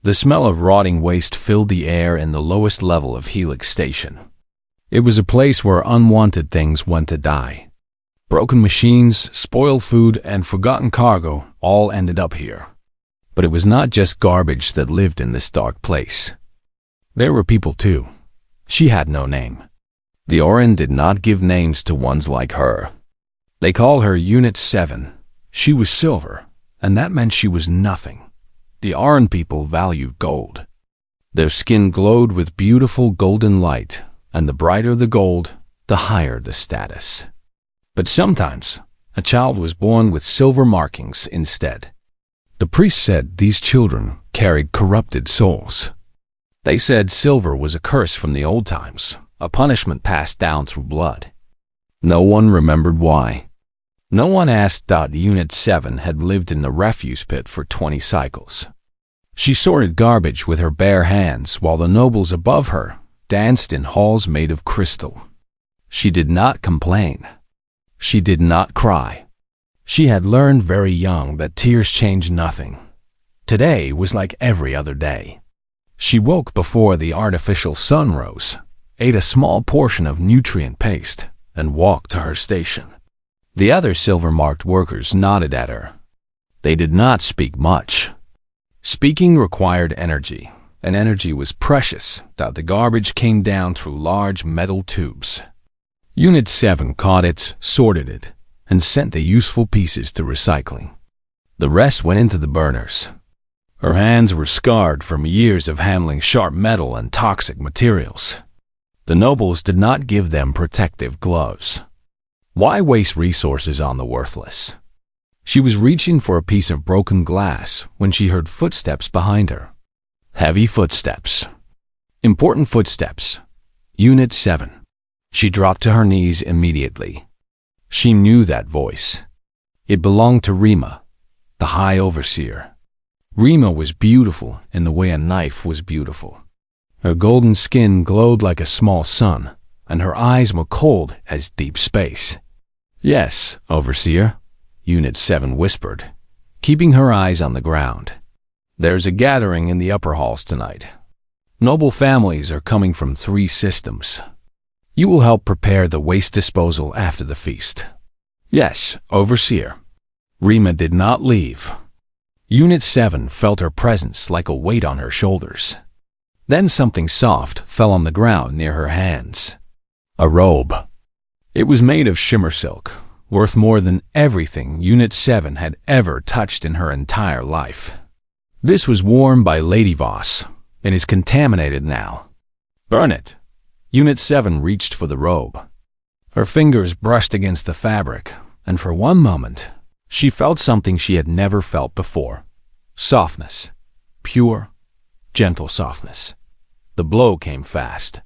The smell of rotting waste filled the air in the lowest level of Helix Station. It was a place where unwanted things went to die. Broken machines, spoiled food, and forgotten cargo all ended up here. But it was not just garbage that lived in this dark place. There were people too. She had no name. The Orin did not give names to ones like her. They called her Unit 7. She was silver, and that meant she was nothing. The Orin people valued gold. Their skin glowed with beautiful golden light, and the brighter the gold, the higher the status. But sometimes, a child was born with silver markings instead. The priest said these children carried corrupted souls. They said silver was a curse from the old times, a punishment passed down through blood. No one remembered why. No one asked. Unit 7 had lived in the refuse pit for 20 cycles. She sorted garbage with her bare hands while the nobles above her danced in halls made of crystal. She did not complain. She did not cry. She had learned very young that tears change nothing. Today was like every other day. She woke before the artificial sun rose, ate a small portion of nutrient paste, and walked to her station. The other silver-marked workers nodded at her. They did not speak much. Speaking required energy, and energy was precious. The garbage came down through large metal tubes. Unit 7 caught it, sorted it, and sent the useful pieces to recycling. The rest went into the burners. Her hands were scarred from years of handling sharp metal and toxic materials. The nobles did not give them protective gloves. Why waste resources on the worthless? She was reaching for a piece of broken glass when she heard footsteps behind her. Heavy footsteps. Important footsteps. Unit 7. She dropped to her knees immediately. She knew that voice. It belonged to Rima, the High Overseer. Rima was beautiful in the way a knife was beautiful. Her golden skin glowed like a small sun, and her eyes were cold as deep space. "Yes, Overseer," Unit 7 whispered, keeping her eyes on the ground. "There's a gathering in the upper halls tonight. Noble families are coming from 3 systems. You will help prepare the waste disposal after the feast." "Yes, Overseer." Rima did not leave. Unit 7 felt her presence like a weight on her shoulders. Then something soft fell on the ground near her hands. A robe. It was made of shimmer silk, worth more than everything Unit 7 had ever touched in her entire life. This was worn by Lady Voss, and is contaminated now. "Burn it." Unit 7 reached for the robe. Her fingers brushed against the fabric, and for one moment, she felt something she had never felt before. Softness. Pure, gentle softness. The blow came fast.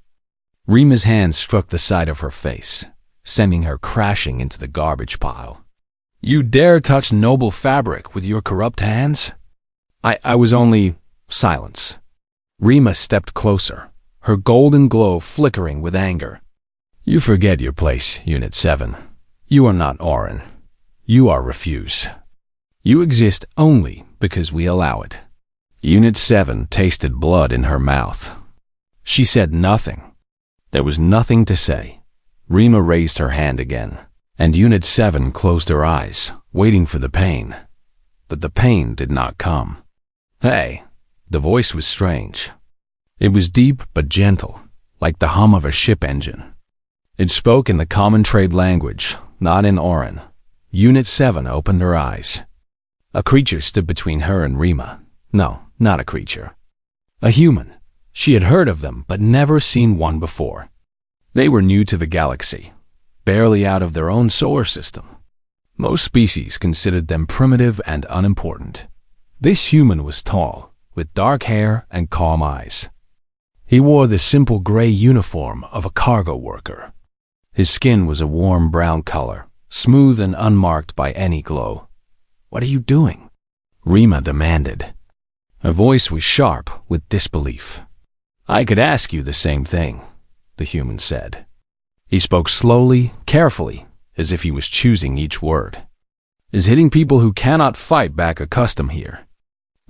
Rima's hand struck the side of her face, sending her crashing into the garbage pile. "You dare touch noble fabric with your corrupt hands?" I was only..." Silence. Rima stepped closer, her golden glow flickering with anger. "You forget your place, Unit 7. You are not Orin. You are refuse. You exist only because we allow it." Unit 7 tasted blood in her mouth. She said nothing. There was nothing to say. Rima raised her hand again, and Unit 7 closed her eyes, waiting for the pain. But the pain did not come. "Hey." The voice was strange. It was deep but gentle, like the hum of a ship engine. It spoke in the common trade language, not in Orin. Unit 7 opened her eyes. A creature stood between her and Rima. No, not a creature. A human. She had heard of them, but never seen one before. They were new to the galaxy, barely out of their own solar system. Most species considered them primitive and unimportant. This human was tall, with dark hair and calm eyes. He wore the simple gray uniform of a cargo worker. His skin was a warm brown color, smooth and unmarked by any glow. "What are you doing?" Rima demanded. Her voice was sharp with disbelief. "I could ask you the same thing," the human said. He spoke slowly, carefully, as if he was choosing each word. "Is hitting people who cannot fight back a custom here?"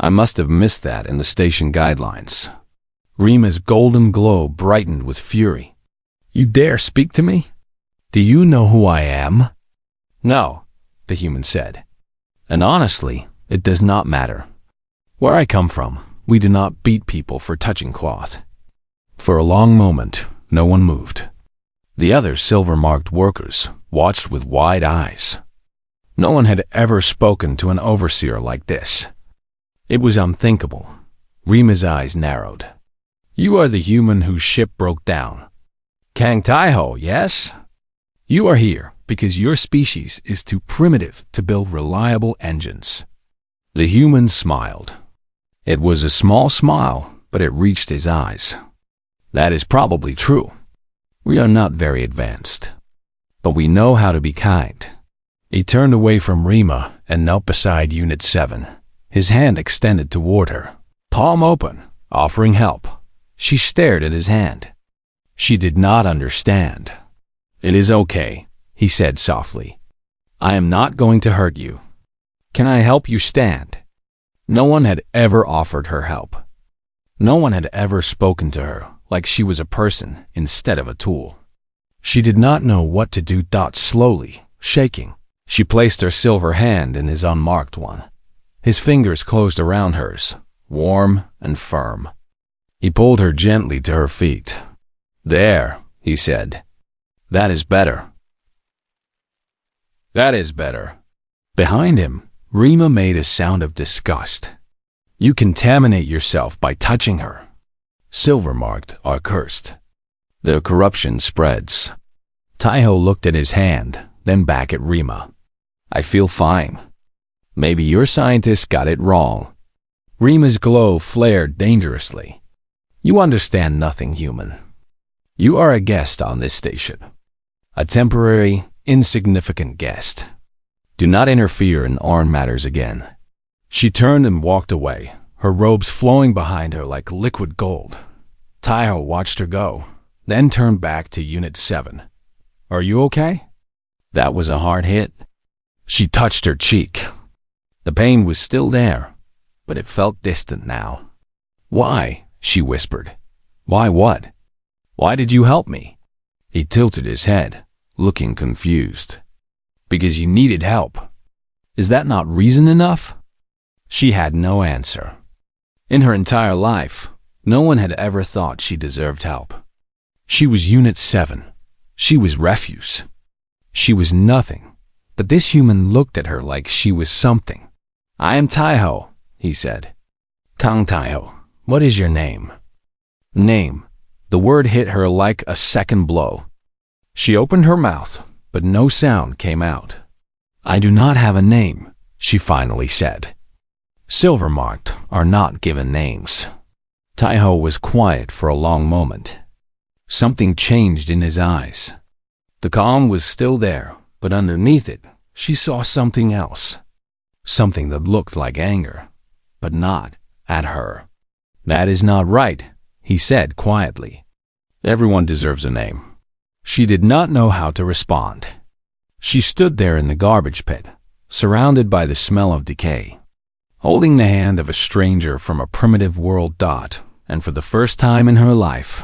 I must have missed that in the station guidelines. Rima's golden glow brightened with fury. You dare speak to me? Do you know who I am? No, the human said. And honestly, it does not matter. Where I come from, we do not beat people for touching cloth. For a long moment, no one moved. The other silver-marked workers watched with wide eyes. No one had ever spoken to an overseer like this. It was unthinkable. Rima's eyes narrowed. You are the human whose ship broke down. Kang Taiho, yes? You are here because your species is too primitive to build reliable engines. The human smiled. It was a small smile, but it reached his eyes. That is probably true. We are not very advanced, but we know how to be kind. He turned away from Rima and knelt beside Unit 7, his hand extended toward her, palm open, offering help. She stared at his hand. She did not understand. It is okay, he said softly. I am not going to hurt you. Can I help you stand? No one had ever offered her help. No one had ever spoken to her like she was a person instead of a tool. She did not know what to do. Slowly, shaking, she placed her silver hand in his unmarked one. His fingers closed around hers, warm and firm. He pulled her gently to her feet. There, he said. That is better. That is better. Behind him, Rima made a sound of disgust. You contaminate yourself by touching her. Silver-marked are cursed. Their corruption spreads. Taiho looked at his hand, then back at Rima. I feel fine. Maybe your scientists got it wrong. Rima's glow flared dangerously. You understand nothing, human. You are a guest on this station. A temporary, insignificant guest. Do not interfere in our matters again. She turned and walked away, her robes flowing behind her like liquid gold. Taiho watched her go, then turned back to Unit 7. Are you okay? That was a hard hit. She touched her cheek. The pain was still there, but it felt distant now. Why? She whispered. Why what? Why did you help me? He tilted his head, looking confused. Because you needed help. Is that not reason enough? She had no answer. In her entire life, no one had ever thought she deserved help. She was Unit 7. She was refuse. She was nothing, but this human looked at her like she was something. I am Taiho, he said. Kang Taiho, what is your name? Name. The word hit her like a second blow. She opened her mouth, but no sound came out. I do not have a name, she finally said. Silver-marked are not given names. Taiho was quiet for a long moment. Something changed in his eyes. The calm was still there, but underneath it, she saw something else. Something that looked like anger, but not at her. That is not right, he said quietly. Everyone deserves a name. She did not know how to respond. She stood there in the garbage pit, surrounded by the smell of decay, holding the hand of a stranger from a primitive world. And for the first time in her life,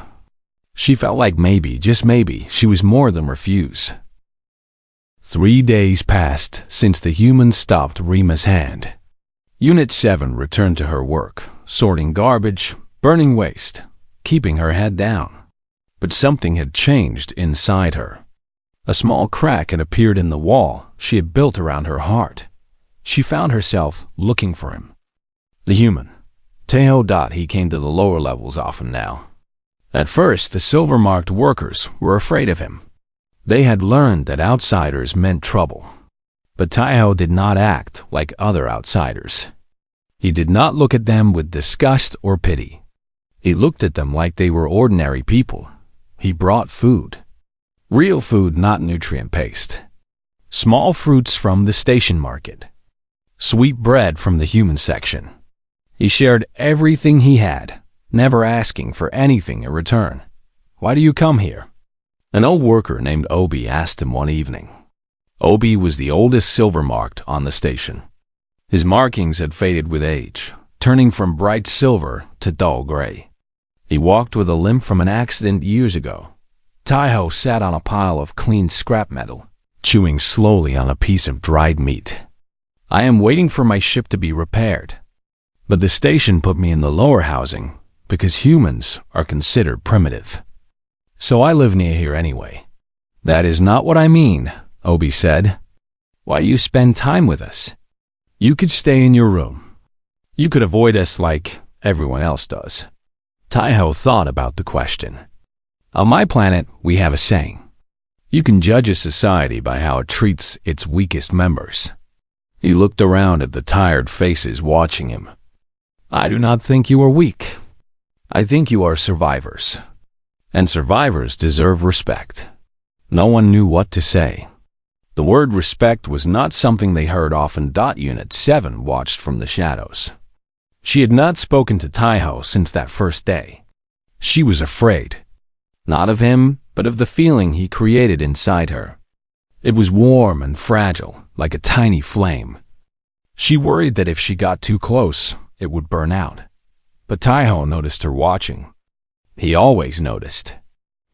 she felt like maybe, just maybe, she was more than refuse. 3 days passed since the human stopped Rima's hand. Unit 7 returned to her work, sorting garbage, burning waste, keeping her head down. But something had changed inside her. A small crack had appeared in the wall she had built around her heart. She found herself looking for him. The human. Taiho. He came to the lower levels often now. At first, the silver-marked workers were afraid of him. They had learned that outsiders meant trouble. But Taiho did not act like other outsiders. He did not look at them with disgust or pity. He looked at them like they were ordinary people. He brought food. Real food, not nutrient paste. Small fruits from the station market. Sweet bread from the human section. He shared everything he had, never asking for anything in return. Why do you come here? An old worker named Obi asked him one evening. Obi was the oldest silver-marked on the station. His markings had faded with age, turning from bright silver to dull gray. He walked with a limp from an accident years ago. Taiho sat on a pile of clean scrap metal, chewing slowly on a piece of dried meat. I am waiting for my ship to be repaired. But the station put me in the lower housing because humans are considered primitive. So I live near here anyway. That is not what I mean, Obi said. Why you spend time with us? You could stay in your room. You could avoid us like everyone else does. Taiho thought about the question. On my planet, we have a saying. You can judge a society by how it treats its weakest members. He looked around at the tired faces watching him. I do not think you are weak. I think you are survivors. And survivors deserve respect. No one knew what to say. The word respect was not something they heard often. Unit 7 watched from the shadows. She had not spoken to Taiho since that first day. She was afraid. Not of him, but of the feeling he created inside her. It was warm and fragile, like a tiny flame. She worried that if she got too close, it would burn out. But Taiho noticed her watching. He always noticed.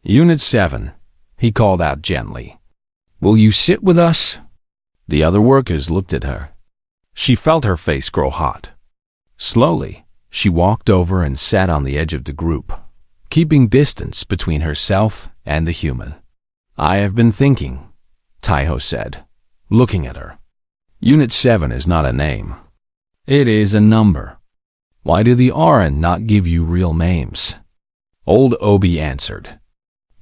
Unit 7, he called out gently. Will you sit with us? The other workers looked at her. She felt her face grow hot. Slowly, she walked over and sat on the edge of the group, keeping distance between herself and the human. I have been thinking, Taiho said, looking at her. Unit 7 is not a name. It is a number. Why do the Aran not give you real names? Old Obi answered.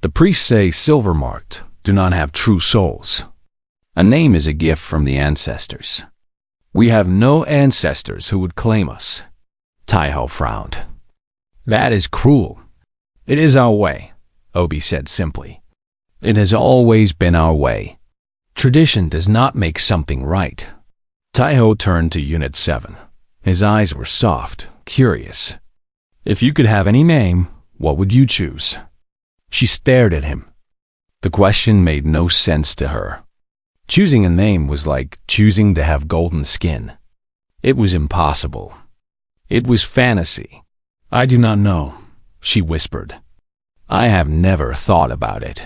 The priests say silver-marked do not have true souls. A name is a gift from the ancestors. We have no ancestors who would claim us. Taiho frowned. That is cruel. It is our way, Obi said simply. It has always been our way. Tradition does not make something right. Taiho turned to Unit 7. His eyes were soft, curious. If you could have any name, what would you choose? She stared at him. The question made no sense to her. Choosing a name was like choosing to have golden skin. It was impossible. It was fantasy. I do not know, she whispered. I have never thought about it.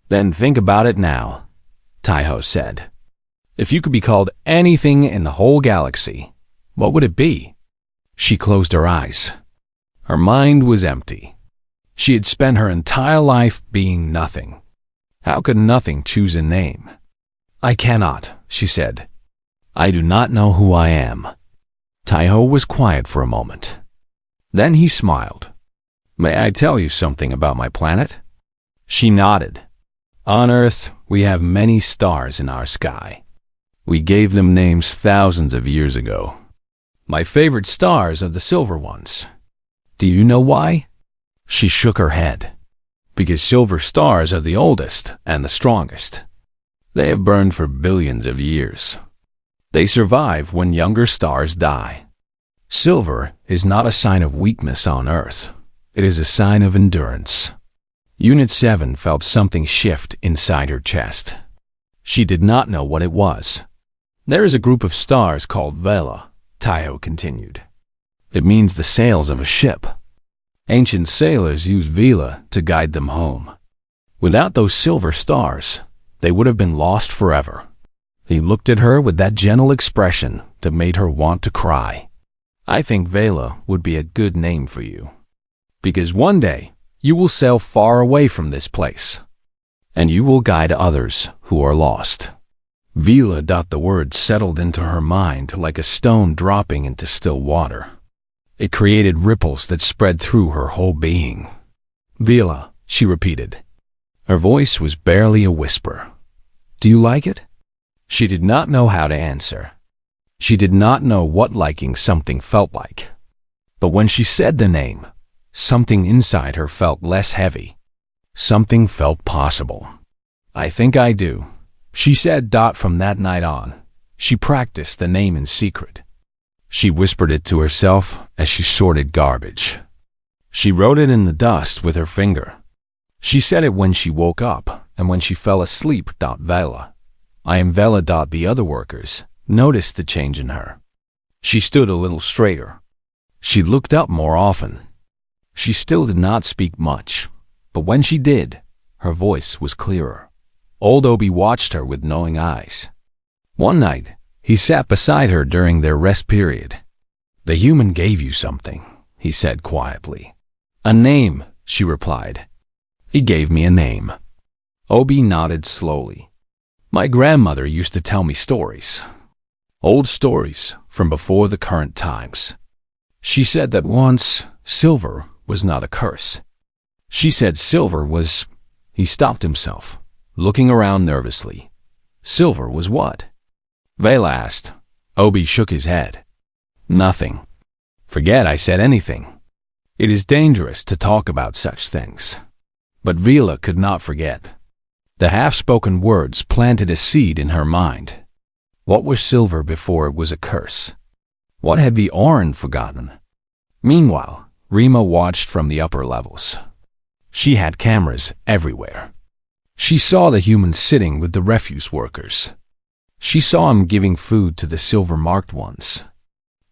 Then think about it now, Taiho said. If you could be called anything in the whole galaxy, what would it be? She closed her eyes. Her mind was empty. She had spent her entire life being nothing. How could nothing choose a name? I cannot, she said. I do not know who I am. Taiho was quiet for a moment. Then he smiled. May I tell you something about my planet? She nodded. On Earth, we have many stars in our sky. We gave them names thousands of years ago. My favorite stars are the silver ones. Do you know why? She shook her head. Because silver stars are the oldest and the strongest. They have burned for billions of years. They survive when younger stars die. Silver is not a sign of weakness on Earth. It is a sign of endurance. Unit 7 felt something shift inside her chest. She did not know what it was. There is a group of stars called Vela, Taiho continued. It means the sails of a ship. Ancient sailors used Vela to guide them home. Without those silver stars, they would have been lost forever. He looked at her with that gentle expression that made her want to cry. I think Vela would be a good name for you. Because one day, you will sail far away from this place, and you will guide others who are lost. Vela. The word settled into her mind like a stone dropping into still water. It created ripples that spread through her whole being. Vela, she repeated. Her voice was barely a whisper. Do you like it? She did not know how to answer. She did not know what liking something felt like. But when she said the name, something inside her felt less heavy. Something felt possible. I think I do, she said. From that night on, she practiced the name in secret. She whispered it to herself as she sorted garbage. She wrote it in the dust with her finger. She said it when she woke up and when she fell asleep. Vela. I am Vela. The other workers noticed the change in her. She stood a little straighter, She looked up more often. She still did not speak much, but when she did, her voice was clearer. Old Obi watched her with knowing eyes. One night, he sat beside her during their rest period. "The human gave you something," he said quietly. "A name," she replied. "He gave me a name." Obi nodded slowly. "My grandmother used to tell me stories. Old stories from before the current times. She said that once, silver was not a curse. She said silver was—" He stopped himself, looking around nervously. "Silver was what?" Vela asked. Obi shook his head. "Nothing. Forget I said anything. It is dangerous to talk about such things." But Vela could not forget. The half-spoken words planted a seed in her mind. What was silver before it was a curse? What had the Orin forgotten? Meanwhile, Rima watched from the upper levels. She had cameras everywhere. She saw the humans sitting with the refuse workers. She saw him giving food to the silver-marked ones.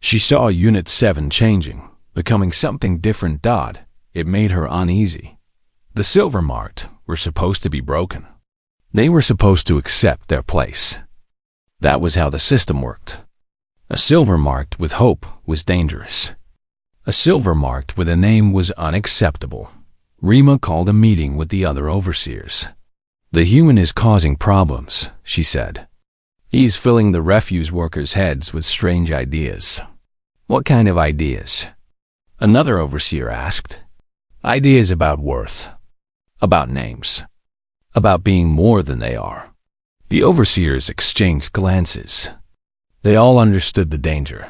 She saw Unit 7 changing, becoming something different. It made her uneasy. The silver-marked were supposed to be broken. They were supposed to accept their place. That was how the system worked. A silver-marked with hope was dangerous. A silver-marked with a name was unacceptable. Rima called a meeting with the other overseers. "The human is causing problems," she said. "He's filling the refuse workers' heads with strange ideas." "What kind of ideas?" another overseer asked. "Ideas about worth, about names, about being more than they are." The overseers exchanged glances. They all understood the danger.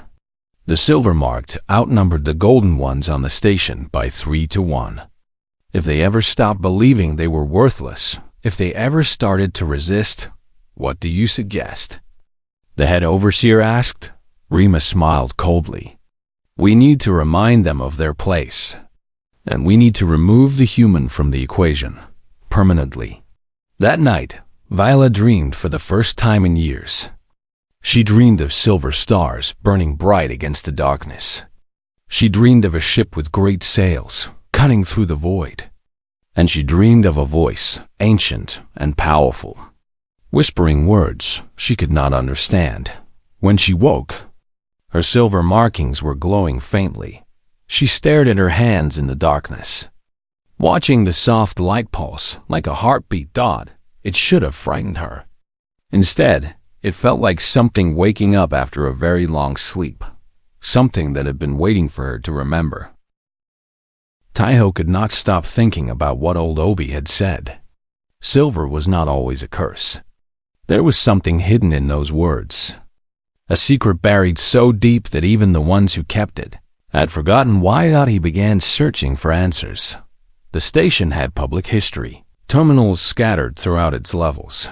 The silver-marked outnumbered the golden ones on the station by 3-1. If they ever stopped believing they were worthless, if they ever started to resist, what do you suggest? The head overseer asked. Rima smiled coldly. "We need to remind them of their place. And we need to remove the human from the equation, permanently." That night, Viola dreamed for the first time in years. She dreamed of silver stars burning bright against the darkness. She dreamed of a ship with great sails, cutting through the void. And she dreamed of a voice, ancient and powerful, whispering words she could not understand. When she woke, her silver markings were glowing faintly. She stared at her hands in the darkness. Watching the soft light pulse like a heartbeat, it should have frightened her. Instead, it felt like something waking up after a very long sleep, something that had been waiting for her to remember. Taiho could not stop thinking about what old Obi had said. Silver was not always a curse. There was something hidden in those words. A secret buried so deep that even the ones who kept it had forgotten why. He began searching for answers. The station had public history, terminals scattered throughout its levels.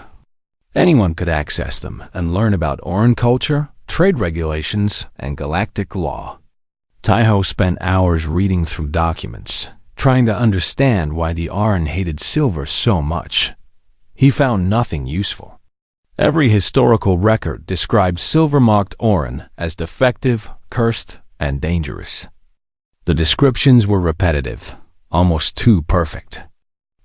Anyone could access them and learn about Orin culture, trade regulations, and galactic law. Taiho spent hours reading through documents, trying to understand why the Orin hated silver so much. He found nothing useful. Every historical record described silver-marked Orin as defective, cursed, and dangerous. The descriptions were repetitive, almost too perfect.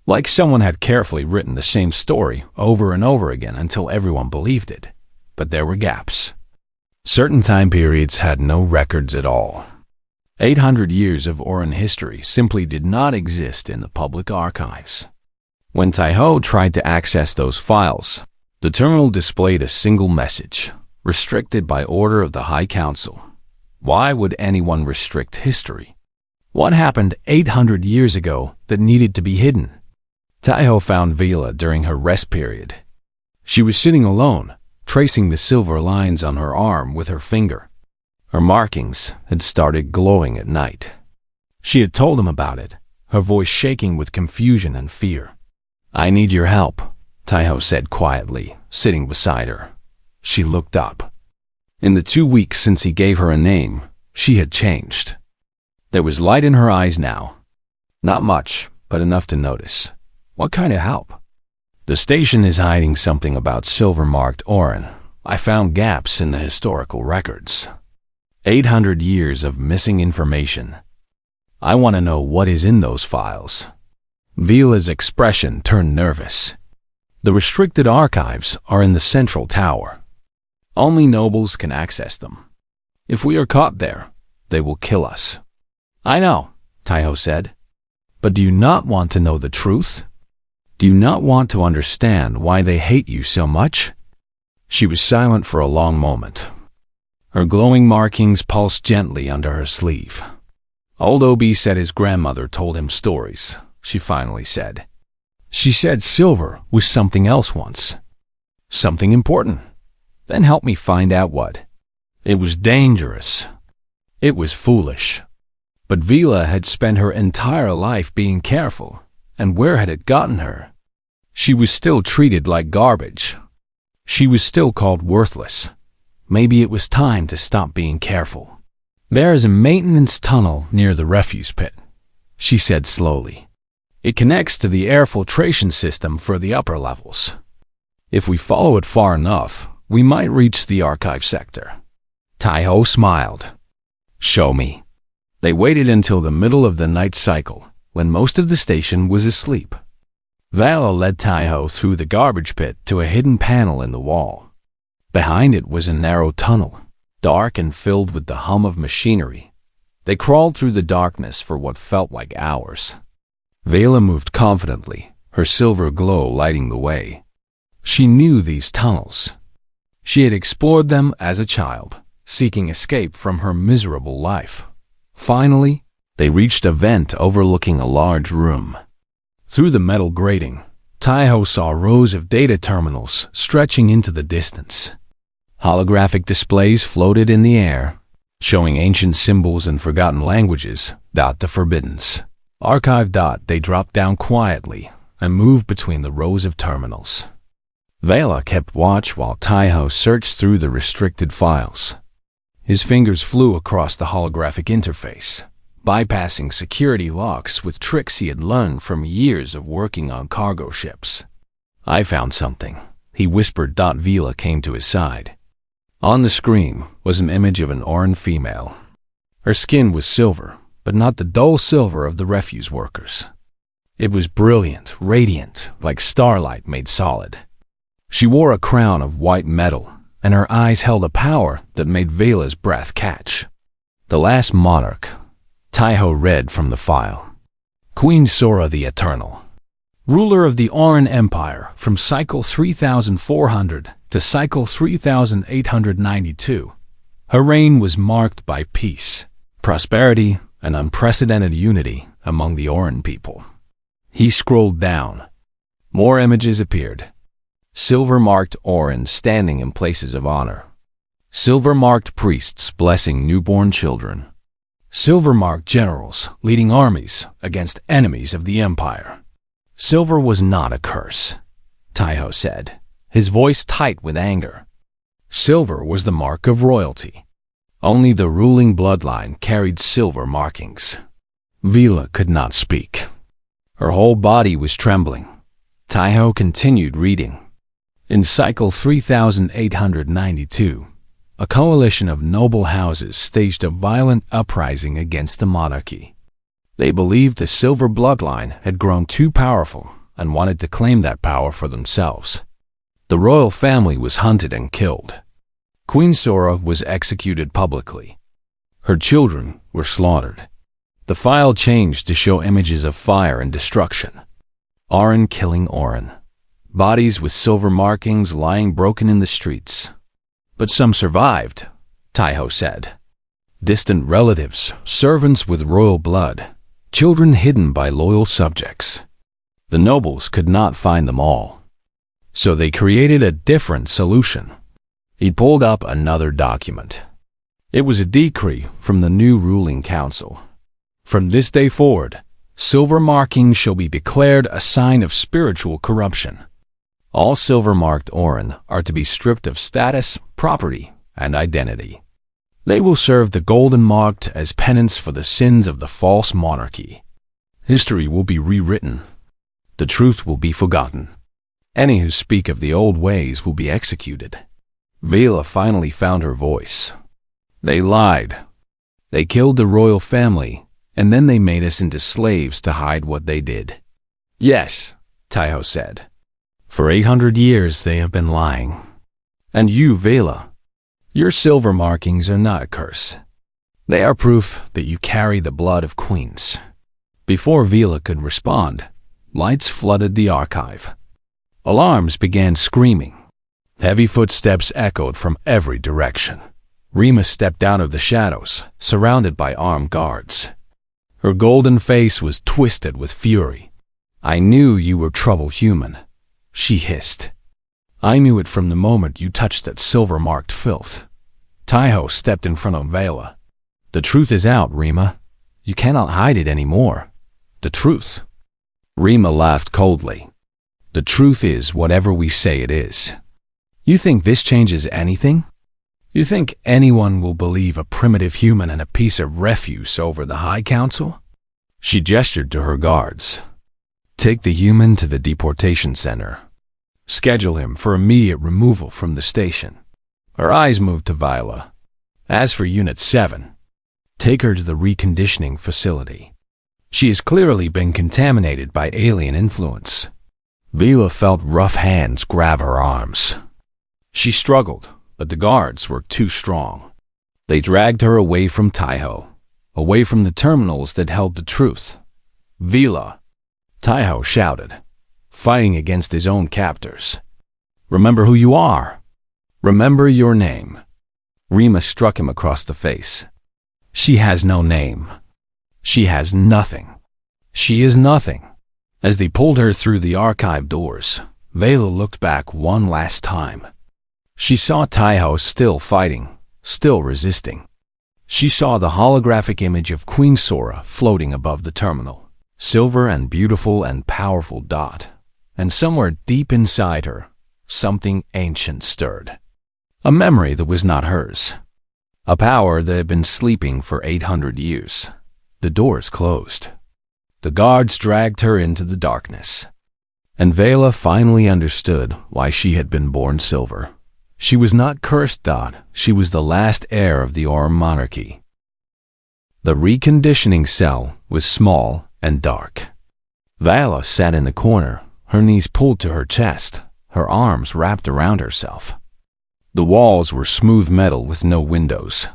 Like someone had carefully written the same story over and over again until everyone believed it. But there were gaps. Certain time periods had no records at all. 800 years of Orin history simply did not exist in the public archives. When Taiho tried to access those files, the terminal displayed a single message, restricted by order of the High Council. Why would anyone restrict history? What happened 800 years ago that needed to be hidden? Taiho found Vila during her rest period. She was sitting alone, tracing the silver lines on her arm with her finger. Her markings had started glowing at night. She had told him about it, her voice shaking with confusion and fear. "I need your help," Taiho said quietly, sitting beside her. She looked up. In the 2 weeks since he gave her a name, she had changed. There was light in her eyes now. Not much, but enough to notice. "What kind of help?" "The station is hiding something about silver-marked Orin. I found gaps in the historical records." 800 years of missing information. I want to know what is in those files. Vila's expression turned nervous. The restricted archives are in the central tower. Only nobles can access them. If we are caught there, they will kill us. I know, Taiho said. But do you not want to know the truth? Do you not want to understand why they hate you so much? She was silent for a long moment. Her glowing markings pulsed gently under her sleeve. Old Obi said his grandmother told him stories, she finally said. She said silver was something else once. Something important. Then help me find out what. It was dangerous. It was foolish. But Vila had spent her entire life being careful, and where had it gotten her? She was still treated like garbage. She was still called worthless. Maybe it was time to stop being careful. There is a maintenance tunnel near the refuse pit, she said slowly. It connects to the air filtration system for the upper levels. If we follow it far enough, we might reach the archive sector. Taiho smiled. Show me. They waited until the middle of the night cycle, when most of the station was asleep. Vala led Taiho through the garbage pit to a hidden panel in the wall. Behind it was a narrow tunnel, dark and filled with the hum of machinery. They crawled through the darkness for what felt like hours. Vala moved confidently, her silver glow lighting the way. She knew these tunnels. She had explored them as a child, seeking escape from her miserable life. Finally, they reached a vent overlooking a large room. Through the metal grating, Taiho saw rows of data terminals stretching into the distance. Holographic displays floated in the air, showing ancient symbols and forgotten languages. The forbiddens. Archive. They dropped down quietly and moved between the rows of terminals. Vala kept watch while Taiho searched through the restricted files. His fingers flew across the holographic interface, bypassing security locks with tricks he had learned from years of working on cargo ships. I found something, he whispered. Vila came to his side. On the screen was an image of an Oran female. Her skin was silver, but not the dull silver of the refuse workers. It was brilliant, radiant, like starlight made solid. She wore a crown of white metal, and her eyes held a power that made Vala's breath catch. The last monarch, Taiho read from the file. Queen Sora the Eternal, ruler of the Oran Empire from cycle 3400 to cycle 3892. Her reign was marked by peace, prosperity, and unprecedented unity among the Oran people. He scrolled down. More images appeared. Silver-marked Oran standing in places of honor. Silver-marked priests blessing newborn children. Silver-marked generals leading armies against enemies of the empire. Silver was not a curse, Taiho said, his voice tight with anger. Silver was the mark of royalty. Only the ruling bloodline carried silver markings. Vila could not speak. Her whole body was trembling. Taiho continued reading. In cycle 3892, a coalition of noble houses staged a violent uprising against the monarchy. They believed the silver bloodline had grown too powerful and wanted to claim that power for themselves. The royal family was hunted and killed. Queen Sora was executed publicly. Her children were slaughtered. The file changed to show images of fire and destruction. Oran killing Oran. Bodies with silver markings lying broken in the streets. But some survived, Taiho said. Distant relatives, servants with royal blood, children hidden by loyal subjects. The nobles could not find them all. So they created a different solution. He pulled up another document. It was a decree from the new ruling council. From this day forward, silver markings shall be declared a sign of spiritual corruption. All silver-marked Oran are to be stripped of status, property, and identity. They will serve the golden marked as penance for the sins of the false monarchy. History will be rewritten. The truth will be forgotten. Any who speak of the old ways will be executed. Vila finally found her voice. They lied. They killed the royal family, and then they made us into slaves to hide what they did. Yes, Taiho said. For 800 years they have been lying. And you, Vela, your silver markings are not a curse. They are proof that you carry the blood of queens. Before Vela could respond, lights flooded the archive. Alarms began screaming. Heavy footsteps echoed from every direction. Rima stepped out of the shadows, surrounded by armed guards. Her golden face was twisted with fury. I knew you were trouble human, she hissed. I knew it from the moment you touched that silver-marked filth. Taiho stepped in front of Vela. The truth is out, Rima. You cannot hide it anymore. The truth. Rima laughed coldly. The truth is whatever we say it is. You think this changes anything? You think anyone will believe a primitive human and a piece of refuse over the High Council? She gestured to her guards. Take the human to the deportation center. Schedule him for immediate removal from the station. Her eyes moved to Viola. As for Unit 7, take her to the reconditioning facility. She has clearly been contaminated by alien influence. Vila felt rough hands grab her arms. She struggled, but the guards were too strong. They dragged her away from Taiho, away from the terminals that held the truth. Vila, Taiho shouted, fighting against his own captors. Remember who you are. Remember your name. Rima struck him across the face. She has no name. She has nothing. She is nothing. As they pulled her through the archive doors, Vela looked back one last time. She saw Taiho still fighting, still resisting. She saw the holographic image of Queen Sora floating above the terminal, silver and beautiful and powerful dot, and somewhere deep inside her, something ancient stirred. A memory that was not hers. A power that had been sleeping for 800 years. The doors closed. The guards dragged her into the darkness. And Vela finally understood why she had been born silver. She was not cursed Dot, she was the last heir of the Orm monarchy. The reconditioning cell was small and dark. Vela sat in the corner, her knees pulled to her chest, her arms wrapped around herself. The walls were smooth metal with no windows.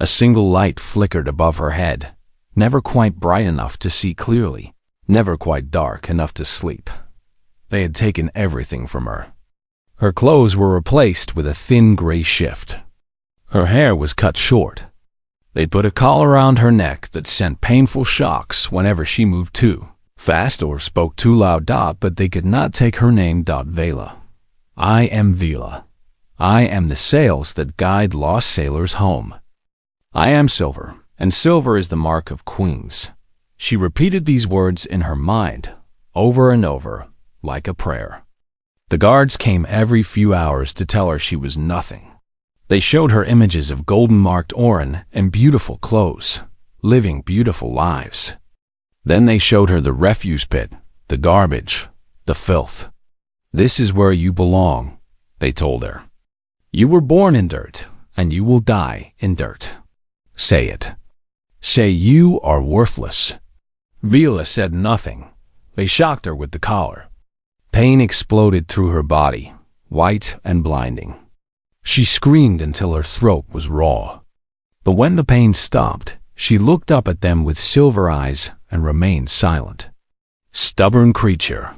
A single light flickered above her head, never quite bright enough to see clearly, never quite dark enough to sleep. They had taken everything from her. Her clothes were replaced with a thin gray shift. Her hair was cut short. They'd put a collar around her neck that sent painful shocks whenever she moved too fast or spoke too loud. But they could not take her name. Vela. I am Vela. I am the sails that guide lost sailors home. I am silver, and silver is the mark of queens. She repeated these words in her mind, over and over, like a prayer. The guards came every few hours to tell her she was nothing. They showed her images of golden-marked Orin and beautiful clothes, living beautiful lives. Then they showed her the refuse pit, the garbage, the filth. This is where you belong, they told her. You were born in dirt, and you will die in dirt. Say it. Say you are worthless. Vila said nothing. They shocked her with the collar. Pain exploded through her body, white and blinding. She screamed until her throat was raw. But when the pain stopped, she looked up at them with silver eyes and remained silent. Stubborn creature,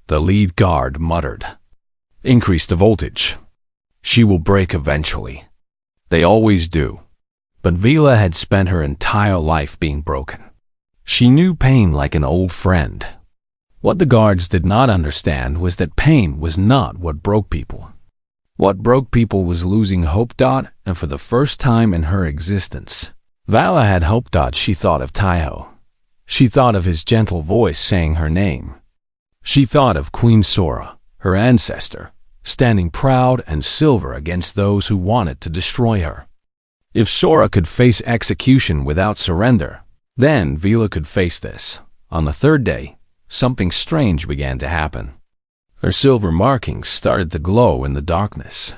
the lead guard muttered. Increase the voltage. She will break eventually. They always do. But Vila had spent her entire life being broken. She knew pain like an old friend. What the guards did not understand was that pain was not what broke people. What broke people was losing hope. And for the first time in her existence, Vala had hope. She thought of Taiho. She thought of his gentle voice saying her name. She thought of Queen Sora, her ancestor, standing proud and silver against those who wanted to destroy her. If Sora could face execution without surrender, then Vila could face this. On the third day, something strange began to happen. Her silver markings started to glow in the darkness.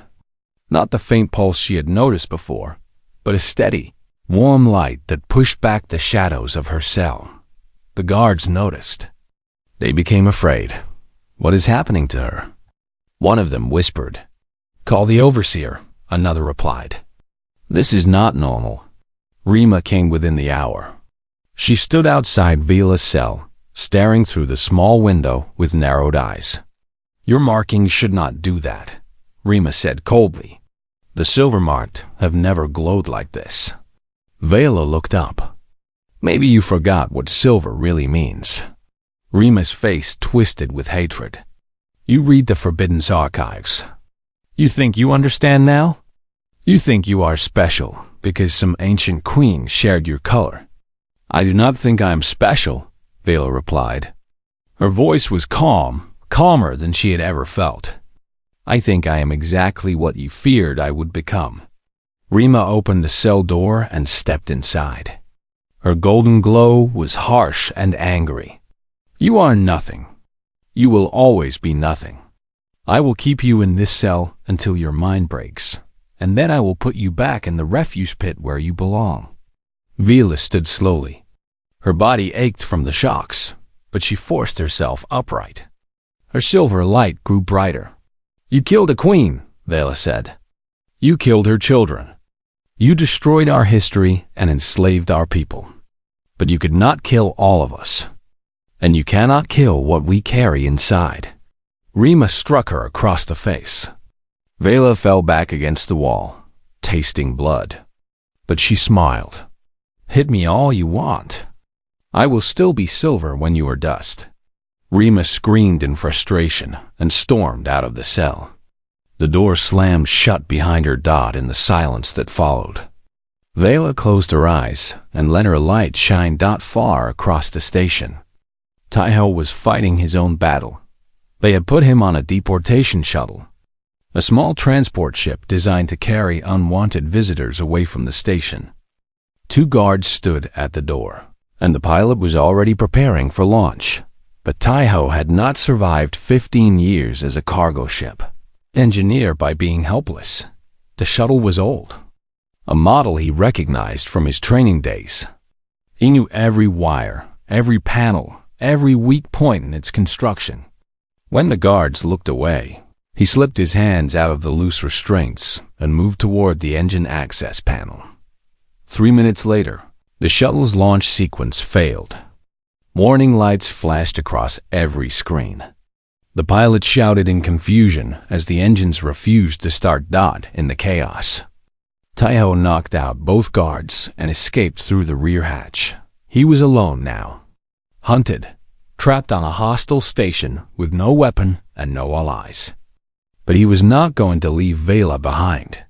Not the faint pulse she had noticed before, but a steady, warm light that pushed back the shadows of her cell. The guards noticed. They became afraid. What is happening to her? One of them whispered. Call the overseer, another replied. This is not normal. Rima came within the hour. She stood outside Vela's cell, staring through the small window with narrowed eyes. Your markings should not do that, Rima said coldly. The silver-marked have never glowed like this. Vela looked up. Maybe you forgot what silver really means. Rima's face twisted with hatred. You read the Forbidden Archives. You think you understand now? You think you are special because some ancient queen shared your color. I do not think I am special, Vela replied. Her voice was calm, calmer than she had ever felt. I think I am exactly what you feared I would become. Rima opened the cell door and stepped inside. Her golden glow was harsh and angry. You are nothing. You will always be nothing. I will keep you in this cell until your mind breaks, and then I will put you back in the refuse pit where you belong. Vela stood slowly. Her body ached from the shocks, but she forced herself upright. Her silver light grew brighter. You killed a queen, Vela said. You killed her children. You destroyed our history and enslaved our people. But you could not kill all of us. And you cannot kill what we carry inside. Rima struck her across the face. Vela fell back against the wall, tasting blood. But she smiled. Hit me all you want. I will still be silver when you are dust. Rima screamed in frustration and stormed out of the cell. The door slammed shut behind her in the silence that followed. Vela closed her eyes and let her light shine far across the station. Taiho was fighting his own battle. They had put him on a deportation shuttle, a small transport ship designed to carry unwanted visitors away from the station. 2 guards stood at the door, and the pilot was already preparing for launch. But Taiho had not survived 15 years as a cargo ship. Engineer by being helpless. The shuttle was old, a model he recognized from his training days. He knew every wire, every panel, every weak point in its construction. When the guards looked away, he slipped his hands out of the loose restraints and moved toward the engine access panel. 3 minutes later, the shuttle's launch sequence failed. Warning lights flashed across every screen. The pilot shouted in confusion as the engines refused to start in the chaos. Taiho knocked out both guards and escaped through the rear hatch. He was alone now. Hunted, trapped on a hostile station with no weapon and no allies. But he was not going to leave Vela behind.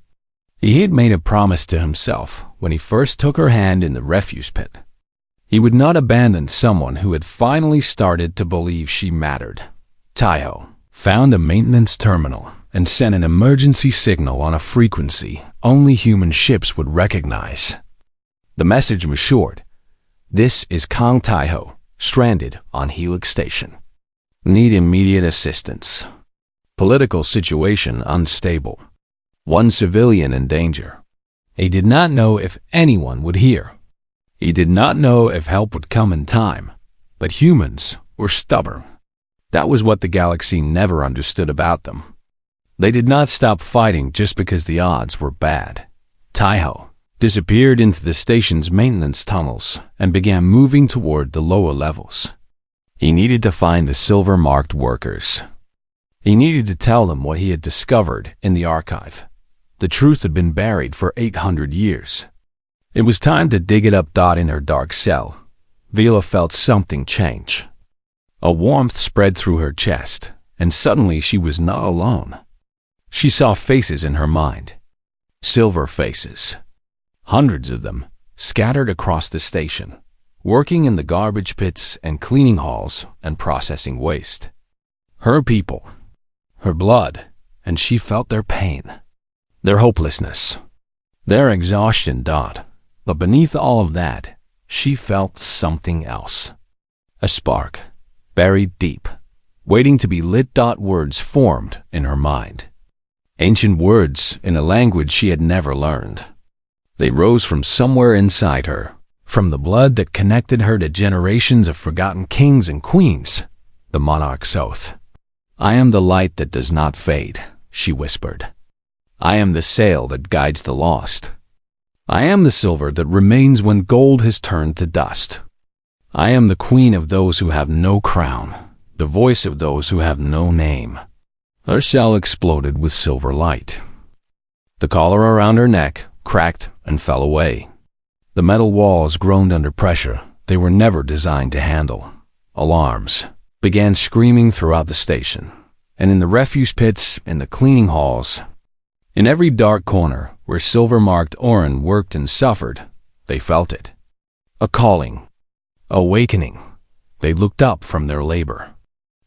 He had made a promise to himself when he first took her hand in the refuse pit. He would not abandon someone who had finally started to believe she mattered. Taiho found a maintenance terminal and sent an emergency signal on a frequency only human ships would recognize. The message was short. This is Kong Taiho, stranded on Helix Station. Need immediate assistance. Political situation unstable. 1 civilian in danger. He did not know if anyone would hear. He did not know if help would come in time, but humans were stubborn. That was what the galaxy never understood about them. They did not stop fighting just because the odds were bad. Taiho disappeared into the station's maintenance tunnels and began moving toward the lower levels. He needed to find the silver-marked workers. He needed to tell them what he had discovered in the archive. The truth had been buried for 800 years. It was time to dig it up. In her dark cell, Vela felt something change. A warmth spread through her chest, and suddenly she was not alone. She saw faces in her mind. Silver faces. Hundreds of them, scattered across the station, working in the garbage pits and cleaning halls and processing waste. Her people, her blood, and she felt their pain, their hopelessness, their exhaustion. But beneath all of that, she felt something else. A spark, buried deep, waiting to be lit. Words formed in her mind. Ancient words in a language she had never learned. They rose from somewhere inside her, from the blood that connected her to generations of forgotten kings and queens, the Monarch's oath. "I am the light that does not fade," she whispered. "I am the sail that guides the lost. I am the silver that remains when gold has turned to dust. I am the queen of those who have no crown, the voice of those who have no name." Her shell exploded with silver light. The collar around her neck cracked and fell away. The metal walls groaned under pressure they were never designed to handle. Alarms began screaming throughout the station, and in the refuse pits, in the cleaning halls, in every dark corner where silver-marked Orin worked and suffered, they felt it. A calling. Awakening. They looked up from their labor.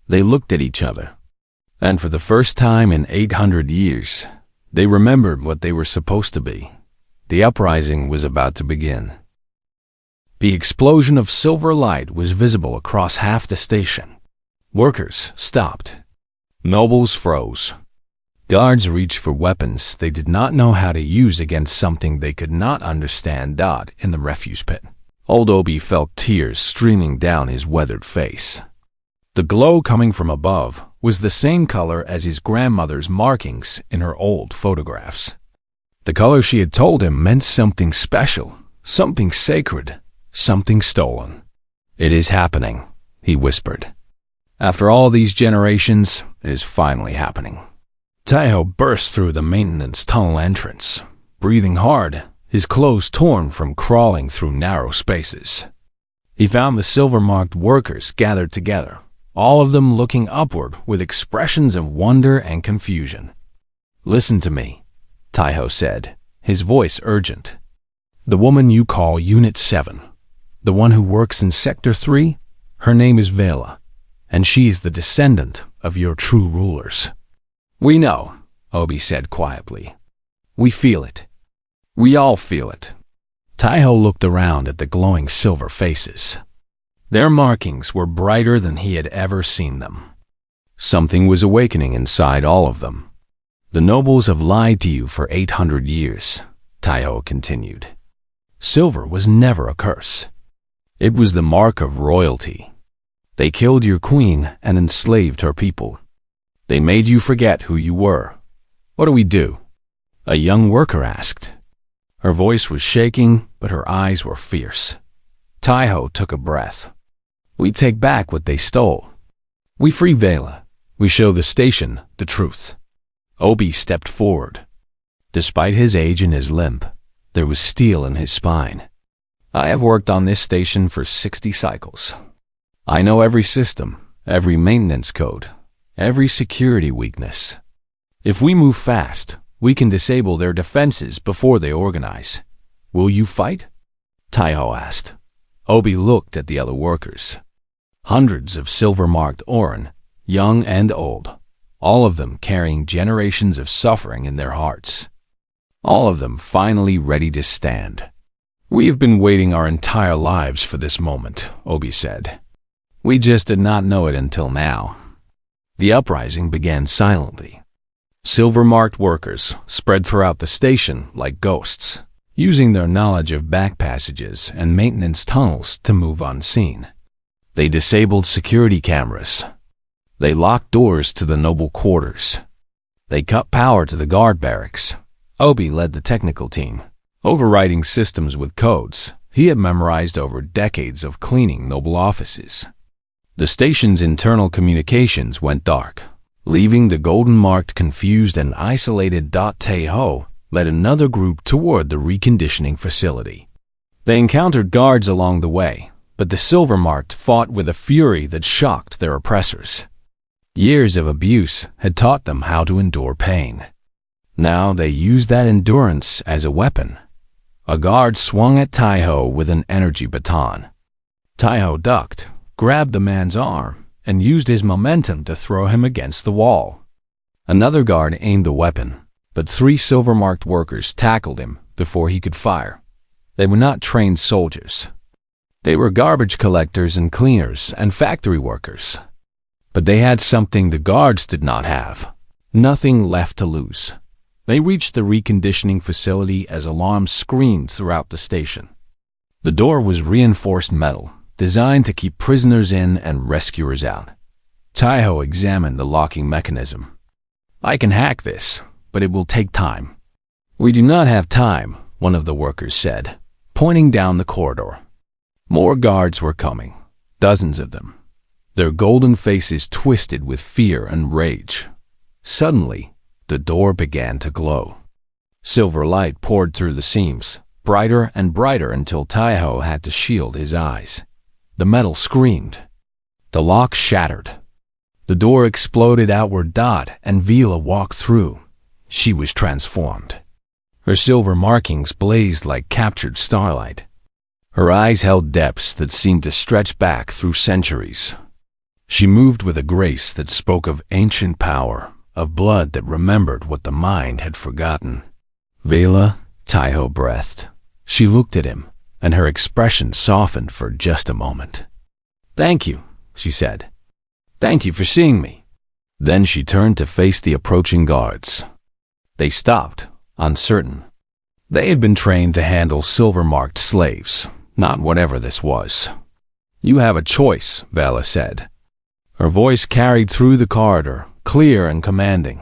They looked at each other. And for the first time in 800 years, they remembered what they were supposed to be. The uprising was about to begin. The explosion of silver light was visible across half the station. Workers stopped. Nobles froze. Guards reached for weapons they did not know how to use against something they could not understand. In the refuse pit, old Obi felt tears streaming down his weathered face. The glow coming from above was the same color as his grandmother's markings in her old photographs. The color she had told him meant something special, something sacred, something stolen. "It is happening," he whispered. "After all these generations, it is finally happening." Taiho burst through the maintenance tunnel entrance, breathing hard, his clothes torn from crawling through narrow spaces. He found the silver-marked workers gathered together, all of them looking upward with expressions of wonder and confusion. "Listen to me," Taiho said, his voice urgent. "The woman you call Unit 7, the one who works in Sector 3, her name is Vela, and she is the descendant of your true rulers." "We know," Obi said quietly. "We feel it. We all feel it." Taiho looked around at the glowing silver faces. Their markings were brighter than he had ever seen them. Something was awakening inside all of them. "The nobles have lied to you for 800 years, Taiho continued. "Silver was never a curse. It was the mark of royalty. They killed your queen and enslaved her people. They made you forget who you were. What do we do?" A young worker asked. Her voice was shaking, but her eyes were fierce. Taiho took a breath. "We take back what they stole. We free Vela. We show the station the truth." Obi stepped forward. Despite his age and his limp, there was steel in his spine. "I have worked on this station for 60 cycles. I know every system, every maintenance code, every security weakness. If we move fast, we can disable their defenses before they organize. Will you fight?" Taiho asked. Obi looked at the other workers. Hundreds of silver-marked Orin, young and old, all of them carrying generations of suffering in their hearts. All of them finally ready to stand. "We have been waiting our entire lives for this moment," Obi said. "We just did not know it until now." The uprising began silently. Silver-marked workers spread throughout the station like ghosts, using their knowledge of back passages and maintenance tunnels to move unseen. They disabled security cameras. They locked doors to the noble quarters. They cut power to the guard barracks. Obi led the technical team, overriding systems with codes he had memorized over decades of cleaning noble offices. The station's internal communications went dark, leaving the golden-marked confused and isolated. Taiho led another group toward the reconditioning facility. They encountered guards along the way, but the silver-marked fought with a fury that shocked their oppressors. Years of abuse had taught them how to endure pain. Now they used that endurance as a weapon. A guard swung at Taiho with an energy baton. Taiho ducked, grabbed the man's arm, and used his momentum to throw him against the wall. Another guard aimed a weapon, but 3 silver-marked workers tackled him before he could fire. They were not trained soldiers. They were garbage collectors and cleaners and factory workers. But they had something the guards did not have. Nothing left to lose. They reached the reconditioning facility as alarms screamed throughout the station. The door was reinforced metal, designed to keep prisoners in and rescuers out. Taiho examined the locking mechanism. "I can hack this, but it will take time." "We do not have time," one of the workers said, pointing down the corridor. More guards were coming, dozens of them, their golden faces twisted with fear and rage. Suddenly, the door began to glow. Silver light poured through the seams, brighter and brighter until Taiho had to shield his eyes. The metal screamed. The lock shattered. The door exploded outward, and Vila walked through. She was transformed. Her silver markings blazed like captured starlight. Her eyes held depths that seemed to stretch back through centuries. She moved with a grace that spoke of ancient power, of blood that remembered what the mind had forgotten. "Vila," Taiho breathed. She looked at him, and her expression softened for just a moment. "Thank you," she said. "Thank you for seeing me." Then she turned to face the approaching guards. They stopped, uncertain. They had been trained to handle silver-marked slaves, not whatever this was. "You have a choice," Vala said. Her voice carried through the corridor, clear and commanding.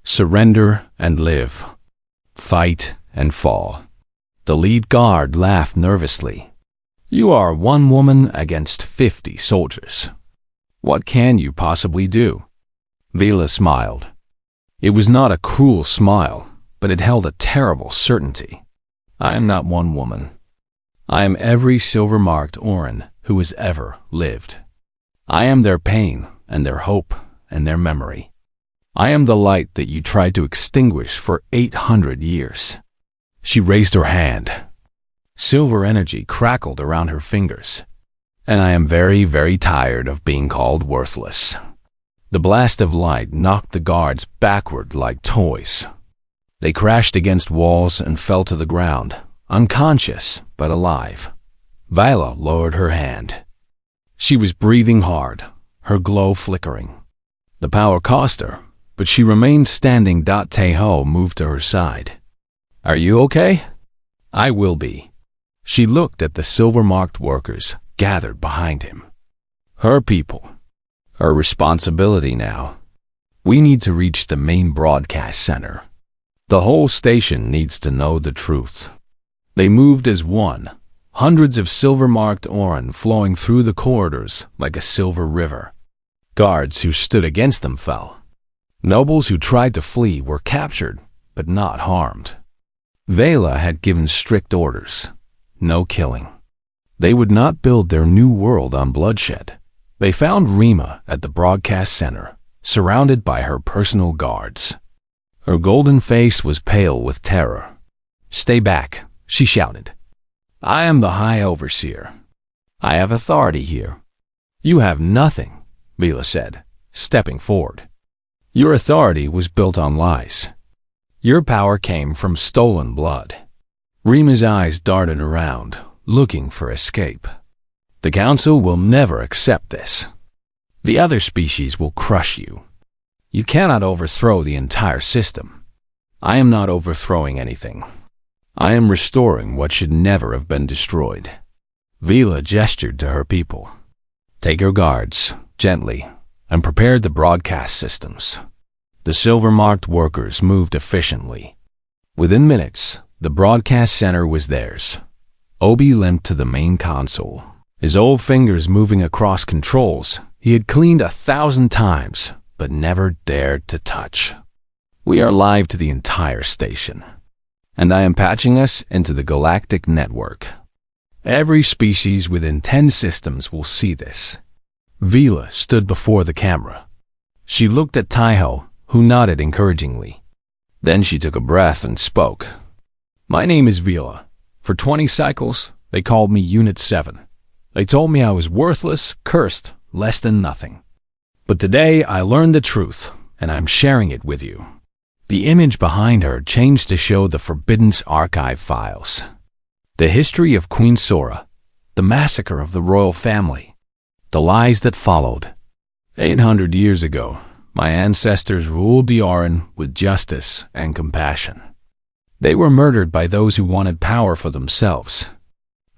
"Surrender and live. Fight and fall." The lead guard laughed nervously. "You are one woman against 50 soldiers. What can you possibly do?" Vila smiled. It was not a cruel smile, but it held a terrible certainty. "I am not one woman. I am every silver-marked Orin who has ever lived. I am their pain and their hope and their memory. I am the light that you tried to extinguish for 800 years." She raised her hand. Silver energy crackled around her fingers. "And I am very, very tired of being called worthless." The blast of light knocked the guards backward like toys. They crashed against walls and fell to the ground, unconscious but alive. Vila lowered her hand. She was breathing hard, her glow flickering. The power cost her, but she remained standing. Taiho moved to her side. "Are you okay?" "I will be." She looked at the silver-marked workers gathered behind him. Her people. Her responsibility now. "We need to reach the main broadcast center. The whole station needs to know the truth." They moved as one, hundreds of silver-marked Orin flowing through the corridors like a silver river. Guards who stood against them fell. Nobles who tried to flee were captured, but not harmed. Vela had given strict orders. No killing. They would not build their new world on bloodshed. They found Rima at the broadcast center, surrounded by her personal guards. Her golden face was pale with terror. "Stay back," she shouted. "I am the High Overseer. I have authority here." "You have nothing," Vila said, stepping forward. "Your authority was built on lies. Your power came from stolen blood." Rima's eyes darted around, looking for escape. "The Council will never accept this. The other species will crush you. You cannot overthrow the entire system." "I am not overthrowing anything. I am restoring what should never have been destroyed." Vila gestured to her people. "Take your guards, gently, and prepare the broadcast systems." The silver-marked workers moved efficiently. Within minutes, the broadcast center was theirs. Obi limped to the main console, his old fingers moving across controls he had cleaned 1,000 times, but never dared to touch. "We are live to the entire station, and I am patching us into the Galactic Network. Every species within 10 systems will see this." Vila stood before the camera. She looked at Taiho, who nodded encouragingly. Then she took a breath and spoke. "My name is Vila. For 20 cycles, they called me Unit 7. They told me I was worthless, cursed, less than nothing. But today I learned the truth, and I'm sharing it with you." The image behind her changed to show the Forbidden's archive files. The history of Queen Sora, the massacre of the royal family, the lies that followed. 800 years ago, My ancestors ruled the Aran with justice and compassion. They were murdered by those who wanted power for themselves.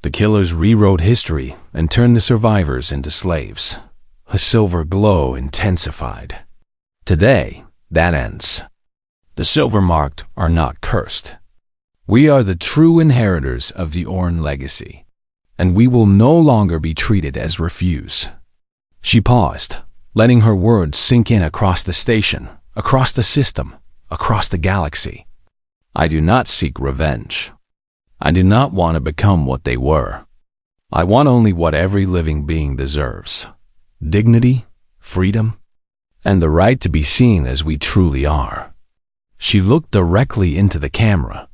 The killers rewrote history and turned the survivors into slaves. A silver glow intensified. Today, that ends. The silver-marked are not cursed. We are the true inheritors of the Aran legacy, and we will no longer be treated as refuse. She paused, letting her words sink in across the station, across the system, across the galaxy. I do not seek revenge. I do not want to become what they were. I want only what every living being deserves: dignity, freedom, and the right to be seen as we truly are. She looked directly into the camera,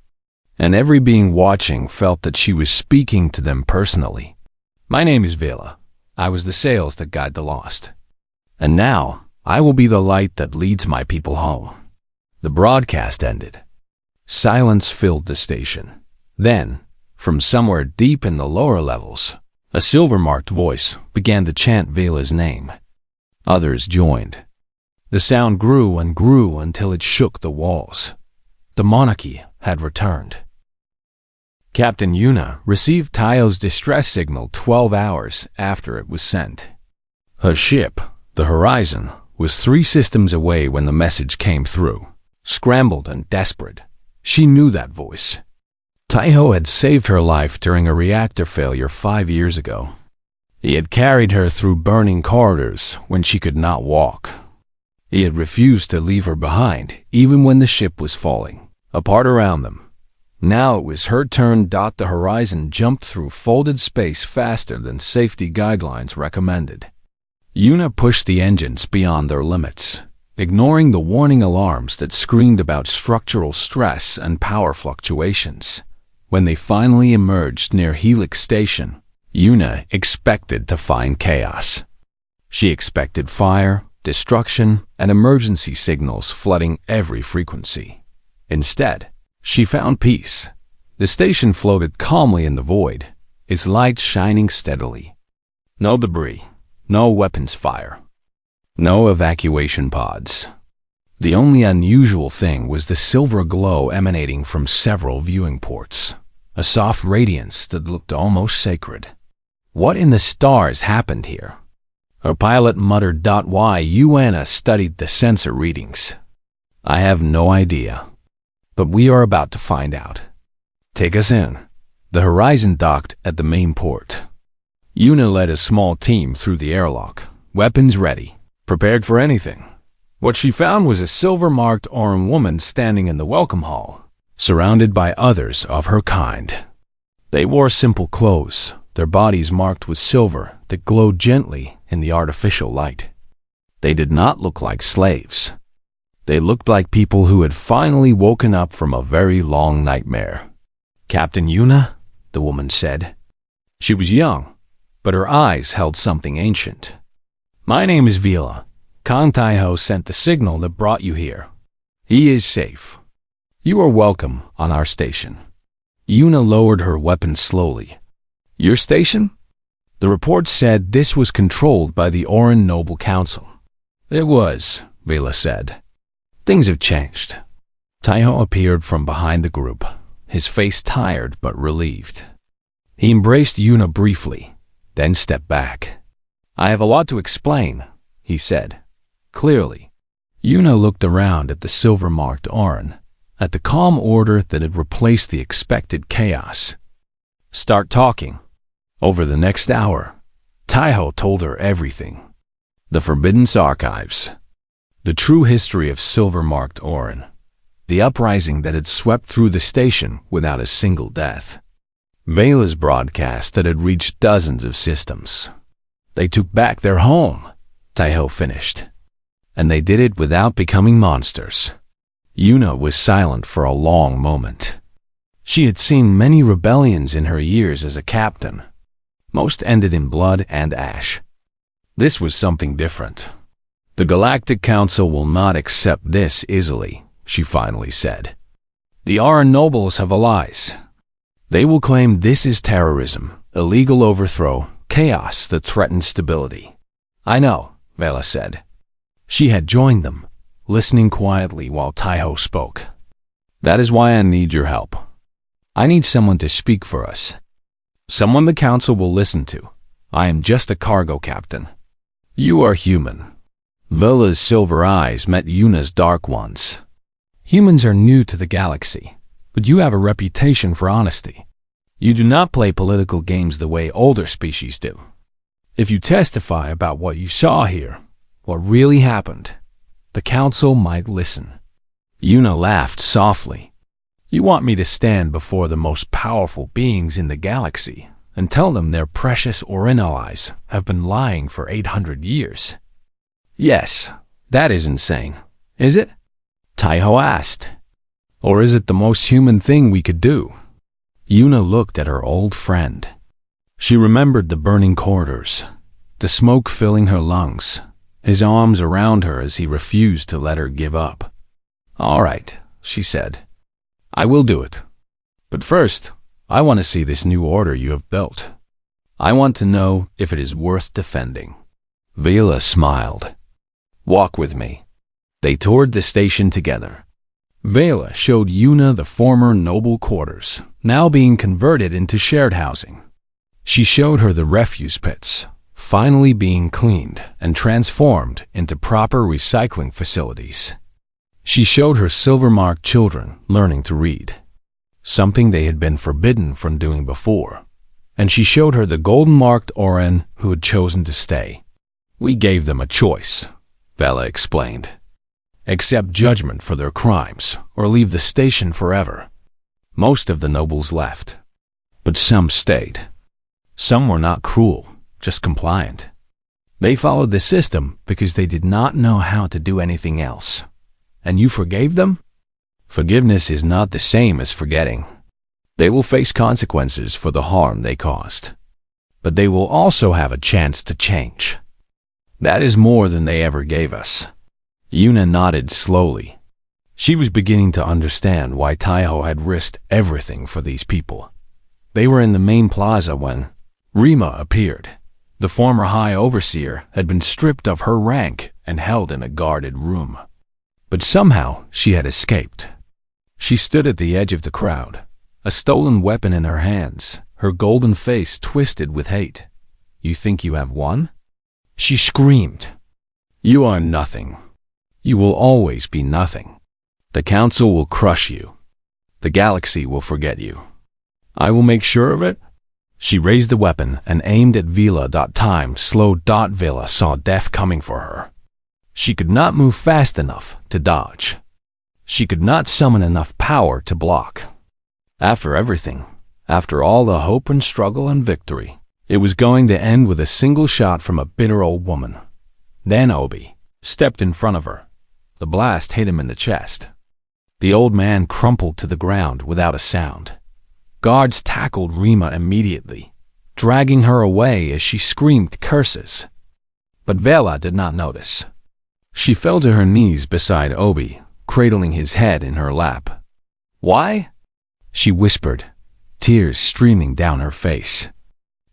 and every being watching felt that she was speaking to them personally. My name is Vela. I was the sails that guide the lost. And now, I will be the light that leads my people home. The broadcast ended. Silence filled the station. Then, from somewhere deep in the lower levels, a silver-marked voice began to chant Vela's name. Others joined. The sound grew and grew until it shook the walls. The monarchy had returned. Captain Yuna received Taio's distress signal 12 hours after it was sent. Her ship, the Horizon, was 3 systems away when the message came through. Scrambled and desperate, she knew that voice. Taiho had saved her life during a reactor failure 5 years ago. He had carried her through burning corridors when she could not walk. He had refused to leave her behind, even when the ship was falling apart around them. Now it was her turn. The Horizon jumped through folded space faster than safety guidelines recommended. Yuna pushed the engines beyond their limits, ignoring the warning alarms that screamed about structural stress and power fluctuations. When they finally emerged near Helix Station, Yuna expected to find chaos. She expected fire, destruction, and emergency signals flooding every frequency. Instead, she found peace. The station floated calmly in the void, its lights shining steadily. No debris, no weapons fire, no evacuation pods. The only unusual thing was the silver glow emanating from several viewing ports, a soft radiance that looked almost sacred. What in the stars happened here? Her pilot muttered. Yuna studied the sensor readings. I have no idea, but we are about to find out. Take us in. The Horizon docked at the main port. Yuna led a small team through the airlock, weapons ready, prepared for anything. What she found was a silver-marked Aran woman standing in the welcome hall, surrounded by others of her kind. They wore simple clothes, their bodies marked with silver that glowed gently in the artificial light. They did not look like slaves. They looked like people who had finally woken up from a very long nightmare. Captain Yuna, the woman said. She was young, but her eyes held something ancient. My name is Vila. Khan Taiho sent the signal that brought you here. He is safe. You are welcome on our station. Yuna lowered her weapon slowly. Your station? The report said this was controlled by the Aran Noble Council. It was, Vila said. Things have changed. Taiho appeared from behind the group, his face tired but relieved. He embraced Yuna briefly, then stepped back. I have a lot to explain, he said, clearly. Yuna looked around at the silver-marked Aran, at the calm order that had replaced the expected chaos. Start talking. Over the next hour, Taiho told her everything. The Forbidden Archives. The true history of silver-marked Aran. The uprising that had swept through the station without a single death. Vela's broadcast that had reached dozens of systems. They took back their home, Taiho finished. And they did it without becoming monsters. Yuna was silent for a long moment. She had seen many rebellions in her years as a captain. Most ended in blood and ash. This was something different. The Galactic Council will not accept this easily, she finally said. The Aran nobles have allies. They will claim this is terrorism, illegal overthrow, chaos that threatens stability. I know, Vela said. She had joined them, listening quietly while Taiho spoke. That is why I need your help. I need someone to speak for us. Someone the council will listen to. I am just a cargo captain. You are human. Vela's silver eyes met Yuna's dark ones. Humans are new to the galaxy, but you have a reputation for honesty. You do not play political games the way older species do. If you testify about what you saw here, what really happened, the council might listen. Yuna laughed softly. You want me to stand before the most powerful beings in the galaxy and tell them their precious Orin allies have been lying for 800 years? Yes, that is insane, is it? Taiho asked. Or is it the most human thing we could do? Yuna looked at her old friend. She remembered the burning corridors, the smoke filling her lungs, his arms around her as he refused to let her give up. All right, she said. I will do it. But first, I want to see this new order you have built. I want to know if it is worth defending. Vela smiled. Walk with me. They toured the station together. Vela showed Yuna the former noble quarters, now being converted into shared housing. She showed her the refuse pits, finally being cleaned and transformed into proper recycling facilities. She showed her silver-marked children learning to read, something they had been forbidden from doing before, and she showed her the golden-marked Orin who had chosen to stay. We gave them a choice, Vela explained. Accept judgment for their crimes or leave the station forever. Most of the nobles left, but some stayed. Some were not cruel, just compliant. They followed the system because they did not know how to do anything else. And you forgave them? Forgiveness is not the same as forgetting. They will face consequences for the harm they caused. But they will also have a chance to change. That is more than they ever gave us. Yuna nodded slowly. She was beginning to understand why Taiho had risked everything for these people. They were in the main plaza when Rima appeared. The former High Overseer had been stripped of her rank and held in a guarded room. But somehow she had escaped. She stood at the edge of the crowd, a stolen weapon in her hands, her golden face twisted with hate. You think you have won? She screamed. You are nothing. You will always be nothing. The council will crush you. The galaxy will forget you. I will make sure of it. She raised the weapon and aimed at Vela. Time slowed. Vela saw death coming for her. She could not move fast enough to dodge. She could not summon enough power to block. After everything, after all the hope and struggle and victory, it was going to end with a single shot from a bitter old woman. Then Obi stepped in front of her. The blast hit him in the chest. The old man crumpled to the ground without a sound. Guards tackled Rima immediately, dragging her away as she screamed curses. But Vela did not notice. She fell to her knees beside Obi, cradling his head in her lap. Why? She whispered, tears streaming down her face.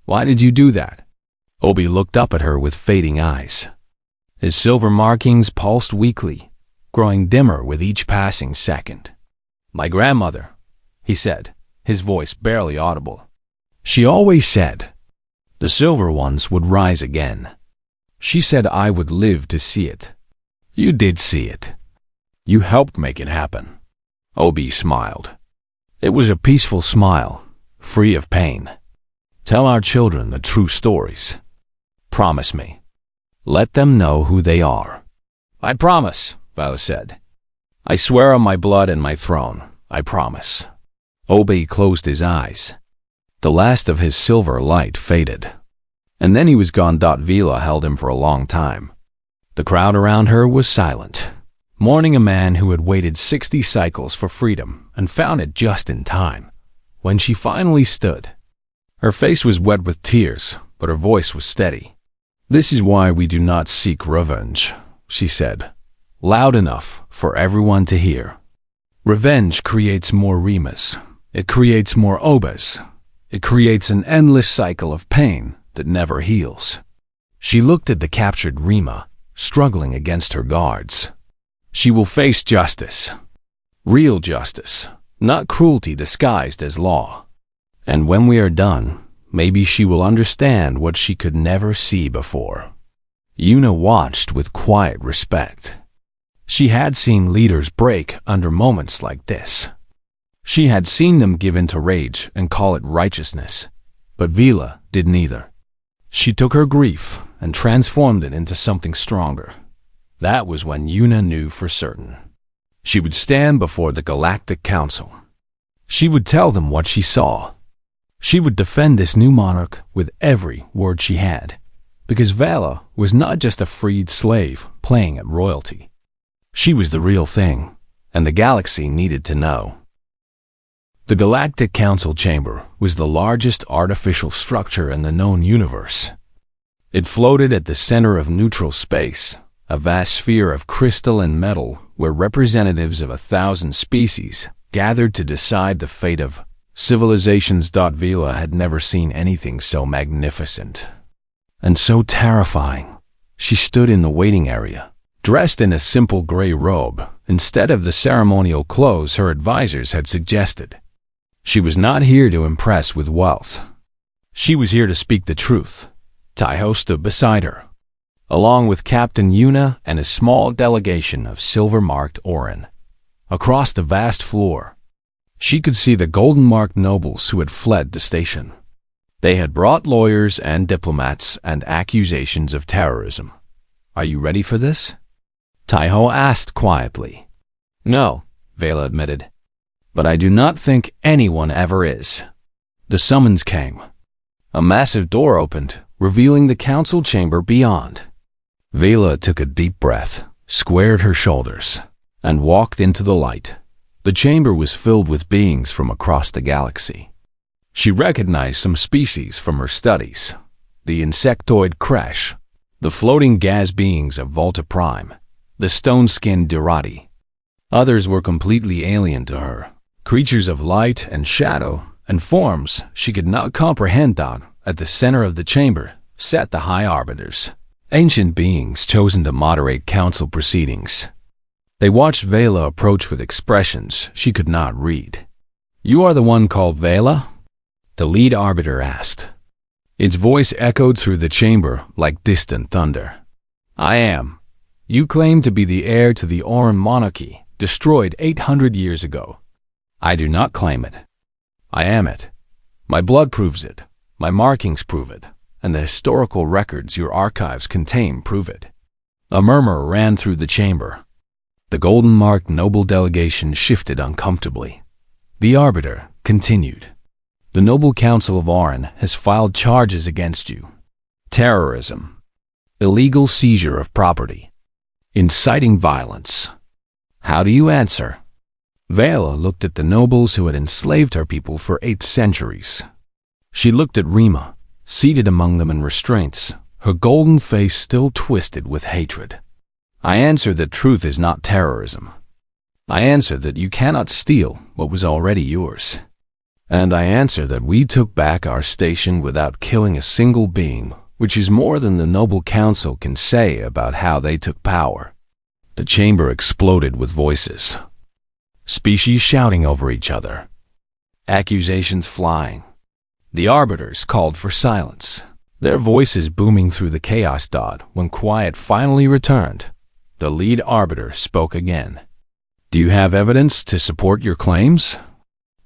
Why did you do that? Obi looked up at her with fading eyes. His silver markings pulsed weakly, growing dimmer with each passing second. My grandmother, he said, his voice barely audible. She always said, the silver ones would rise again. She said I would live to see it. You did see it. You helped make it happen. Obi smiled. It was a peaceful smile, free of pain. Tell our children the true stories. Promise me. Let them know who they are. I promise, Vela said. I swear on my blood and my throne, I promise. Obi closed his eyes. The last of his silver light faded. And then he was gone. Vela held him for a long time. The crowd around her was silent, mourning a man who had waited 60 cycles for freedom and found it just in time. When she finally stood, her face was wet with tears, but her voice was steady. This is why we do not seek revenge, she said, loud enough for everyone to hear. Revenge creates more Rimas. It creates more Obas. It creates an endless cycle of pain that never heals. She looked at the captured Rima, struggling against her guards. She will face justice. Real justice, not cruelty disguised as law. And when we are done, maybe she will understand what she could never see before. Yuna watched with quiet respect. She had seen leaders break under moments like this. She had seen them give in to rage and call it righteousness, but Vila did neither. She took her grief and transformed it into something stronger. That was when Yuna knew for certain. She would stand before the Galactic Council. She would tell them what she saw. She would defend this new monarch with every word she had, because Vala was not just a freed slave playing at royalty. She was the real thing, and the galaxy needed to know. The Galactic Council Chamber was the largest artificial structure in the known universe. It floated at the center of neutral space, a vast sphere of crystal and metal where representatives of 1,000 species gathered to decide the fate of civilizations. Vila had never seen anything so magnificent and so terrifying. She stood in the waiting area, dressed in a simple gray robe instead of the ceremonial clothes her advisors had suggested. She was not here to impress with wealth. She was here to speak the truth. Taiho stood beside her, along with Captain Yuna and a small delegation of silver-marked Orin. Across the vast floor, she could see the golden-marked nobles who had fled the station. They had brought lawyers and diplomats and accusations of terrorism. "Are you ready for this?" Taiho asked quietly. "No," Vela admitted. "But I do not think anyone ever is." The summons came. A massive door opened, revealing the council chamber beyond. Vela took a deep breath, squared her shoulders, and walked into the light. The chamber was filled with beings from across the galaxy. She recognized some species from her studies: the insectoid Kresh, the floating gas beings of Volta Prime, the stone-skinned Dirati. Others were completely alien to her, creatures of light and shadow and forms she could not comprehend. At the center of the chamber sat the High Arbiters, ancient beings chosen to moderate council proceedings. They watched Vela approach with expressions she could not read. "You are the one called Vela?" the lead arbiter asked. Its voice echoed through the chamber like distant thunder. "I am. You claim to be the heir to the Oran monarchy, destroyed 800 years ago. I do not claim it. I am it. My blood proves it. My markings prove it, and the historical records your archives contain prove it." A murmur ran through the chamber. The golden-marked noble delegation shifted uncomfortably. The arbiter continued. "The Noble Council of Oran has filed charges against you. Terrorism, illegal seizure of property, inciting violence. How do you answer?" Vela looked at the nobles who had enslaved her people for 8 centuries. She looked at Rima, seated among them in restraints, her golden face still twisted with hatred. "I answer that truth is not terrorism. I answer that you cannot steal what was already yours. And I answer that we took back our station without killing a single being, which is more than the Noble Council can say about how they took power." The chamber exploded with voices. Species shouting over each other. Accusations flying. The arbiters called for silence, their voices booming through the chaos. When quiet finally returned, the lead arbiter spoke again. "Do you have evidence to support your claims?"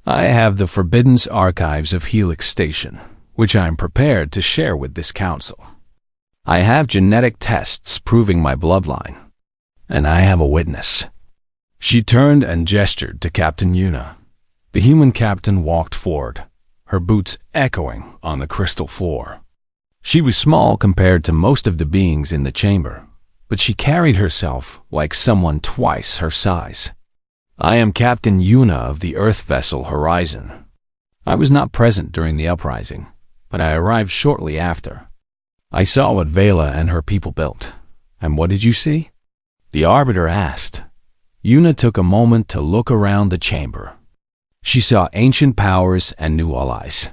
"I have the Forbidden Archives of Helix Station, which I am prepared to share with this council. I have genetic tests proving my bloodline, and I have a witness." She turned and gestured to Captain Yuna. The human captain walked forward, her boots echoing on the crystal floor. She was small compared to most of the beings in the chamber, but she carried herself like someone twice her size. "I am Captain Yuna of the Earth vessel Horizon. I was not present during the uprising, but I arrived shortly after. I saw what Vela and her people built. And what did you see?" the arbiter asked. Yuna took a moment to look around the chamber. She saw ancient powers and new allies.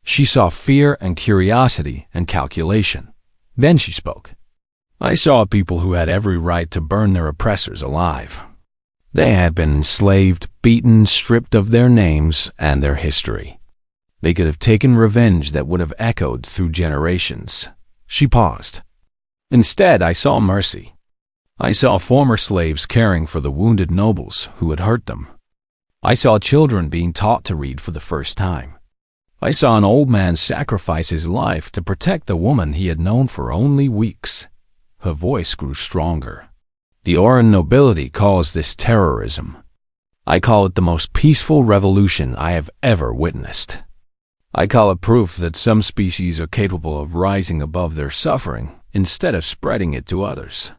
She saw fear and curiosity and calculation. Then she spoke. I saw people who had every right to burn their oppressors alive. They had been enslaved, beaten, stripped of their names and their history. They could have taken revenge that would have echoed through generations. She paused. Instead, I saw mercy. I saw former slaves caring for the wounded nobles who had hurt them. I saw children being taught to read for the first time. I saw an old man sacrifice his life to protect the woman he had known for only weeks. Her voice grew stronger. The Oran nobility calls this terrorism. I call it the most peaceful revolution I have ever witnessed. I call it proof that some species are capable of rising above their suffering instead of spreading it to others.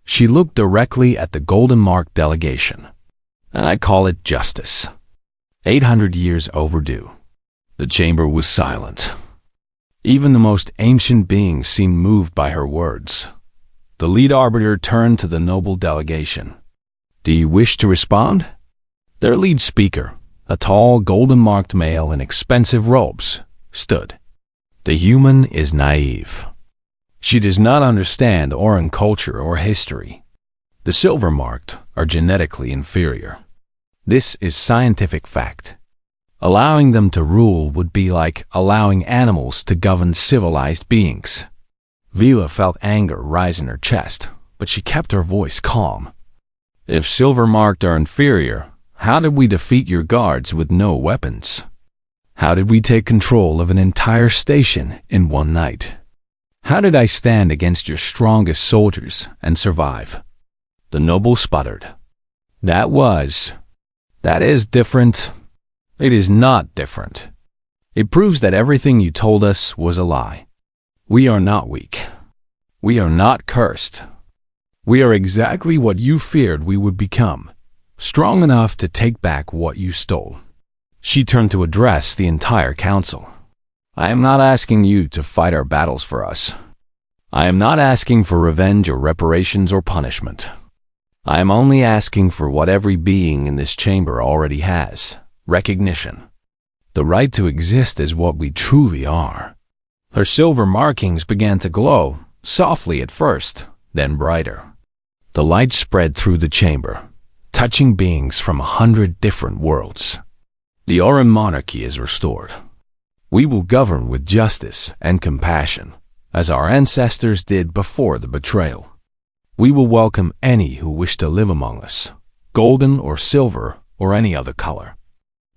She looked directly at the Golden Mark delegation. And I call it justice. 800 years overdue. The chamber was silent. Even the most ancient beings seemed moved by her words. The lead arbiter turned to the noble delegation. Do you wish to respond? Their lead speaker, a tall, golden-marked male in expensive robes, stood. The human is naive. She does not understand Oran culture or history. The silver-marked are genetically inferior. This is scientific fact. Allowing them to rule would be like allowing animals to govern civilized beings. Vila felt anger rise in her chest, but she kept her voice calm. If silver-marked are inferior, how did we defeat your guards with no weapons? How did we take control of an entire station in one night? How did I stand against your strongest soldiers and survive? The noble sputtered. That is different. It is not different. It proves that everything you told us was a lie. We are not weak. We are not cursed. We are exactly what you feared we would become, strong enough to take back what you stole. She turned to address the entire council. I am not asking you to fight our battles for us. I am not asking for revenge or reparations or punishment. I am only asking for what every being in this chamber already has. Recognition. The right to exist is what we truly are. Her silver markings began to glow, softly at first, then brighter. The light spread through the chamber, touching beings from 100 different worlds. The Oran monarchy is restored. We will govern with justice and compassion, as our ancestors did before the betrayal. We will welcome any who wish to live among us, golden or silver or any other color.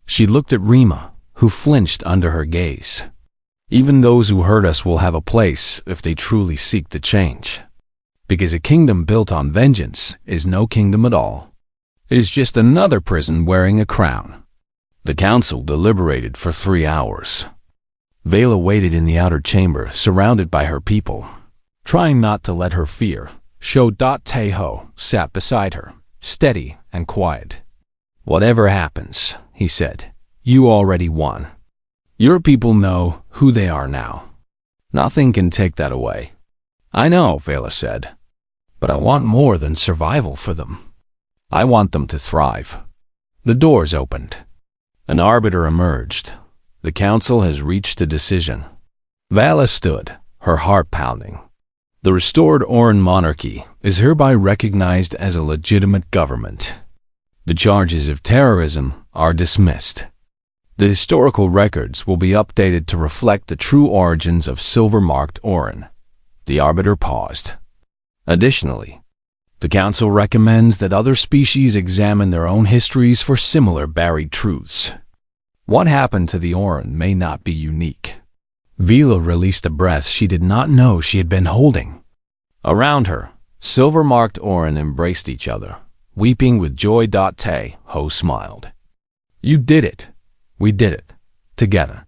She looked at Rima, who flinched under her gaze. Even those who hurt us will have a place if they truly seek the change. Because a kingdom built on vengeance is no kingdom at all. It is just another prison wearing a crown. The council deliberated for 3 hours. Vela waited in the outer chamber, surrounded by her people. Trying not to let her fear, Teho sat beside her, steady and quiet. Whatever happens, he said, you already won. Your people know who they are now. Nothing can take that away. I know, Vela said, but I want more than survival for them. I want them to thrive. The doors opened. An arbiter emerged. The council has reached a decision. Vala stood, her heart pounding. The restored Oran monarchy is hereby recognized as a legitimate government. The charges of terrorism are dismissed. The historical records will be updated to reflect the true origins of silver-marked Oran. The arbiter paused. Additionally, the council recommends that other species examine their own histories for similar buried truths. What happened to the Oran may not be unique. Vila released a breath she did not know she had been holding. Around her, silver-marked Oran embraced each other, weeping with joy. Ho smiled. You did it. We did it. Together.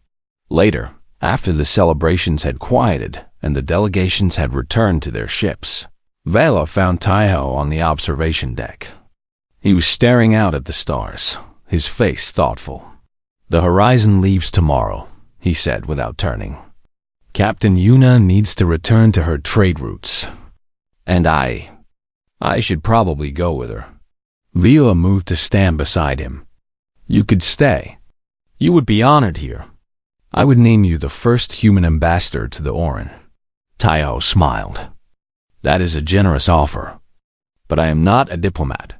Later, after the celebrations had quieted and the delegations had returned to their ships, Vela found Taiho on the observation deck. He was staring out at the stars, his face thoughtful. The horizon leaves tomorrow, he said without turning. Captain Yuna needs to return to her trade routes. And I should probably go with her. Vila moved to stand beside him. You could stay. You would be honored here. I would name you the first human ambassador to the Oran. Taiho smiled. That is a generous offer. But I am not a diplomat.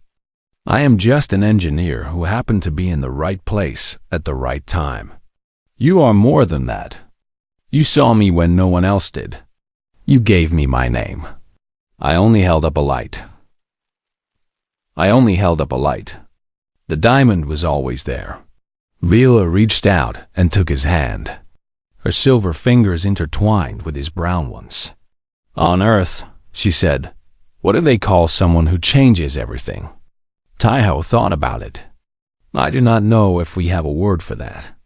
I am just an engineer who happened to be in the right place at the right time. You are more than that. You saw me when no one else did. You gave me my name. I only held up a light. The diamond was always there. Vila reached out and took his hand. Her silver fingers intertwined with his brown ones. On Earth, she said, what do they call someone who changes everything? Taiho thought about it. I do not know if we have a word for that.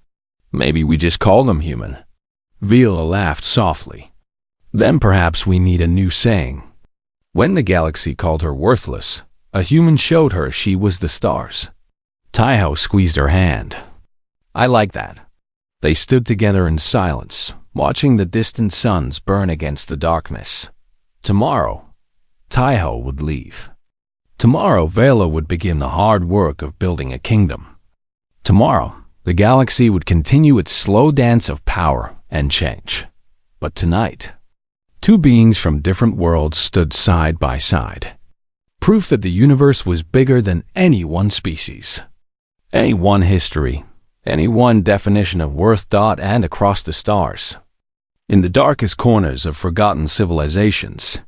Maybe we just call them human. Vila laughed softly. Then perhaps we need a new saying. When the galaxy called her worthless, a human showed her she was the stars. Taiho squeezed her hand. I like that. They stood together in silence, watching the distant suns burn against the darkness. Tomorrow, Taiho would leave. Tomorrow, Vela would begin the hard work of building a kingdom. Tomorrow, the galaxy would continue its slow dance of power and change. But tonight, two beings from different worlds stood side by side. Proof that the universe was bigger than any one species, any one history, any one definition of worth. And across the stars, in the darkest corners of forgotten civilizations,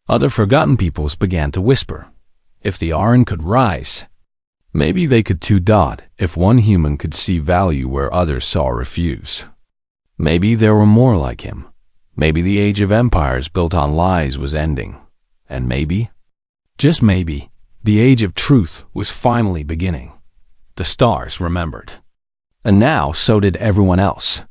other forgotten peoples began to whisper, if the Aran could rise, maybe they could too. If one human could see value where others saw refuse, maybe there were more like him. Maybe the age of empires built on lies was ending. And maybe, just maybe, the age of truth was finally beginning. The stars remembered. And now so did everyone else.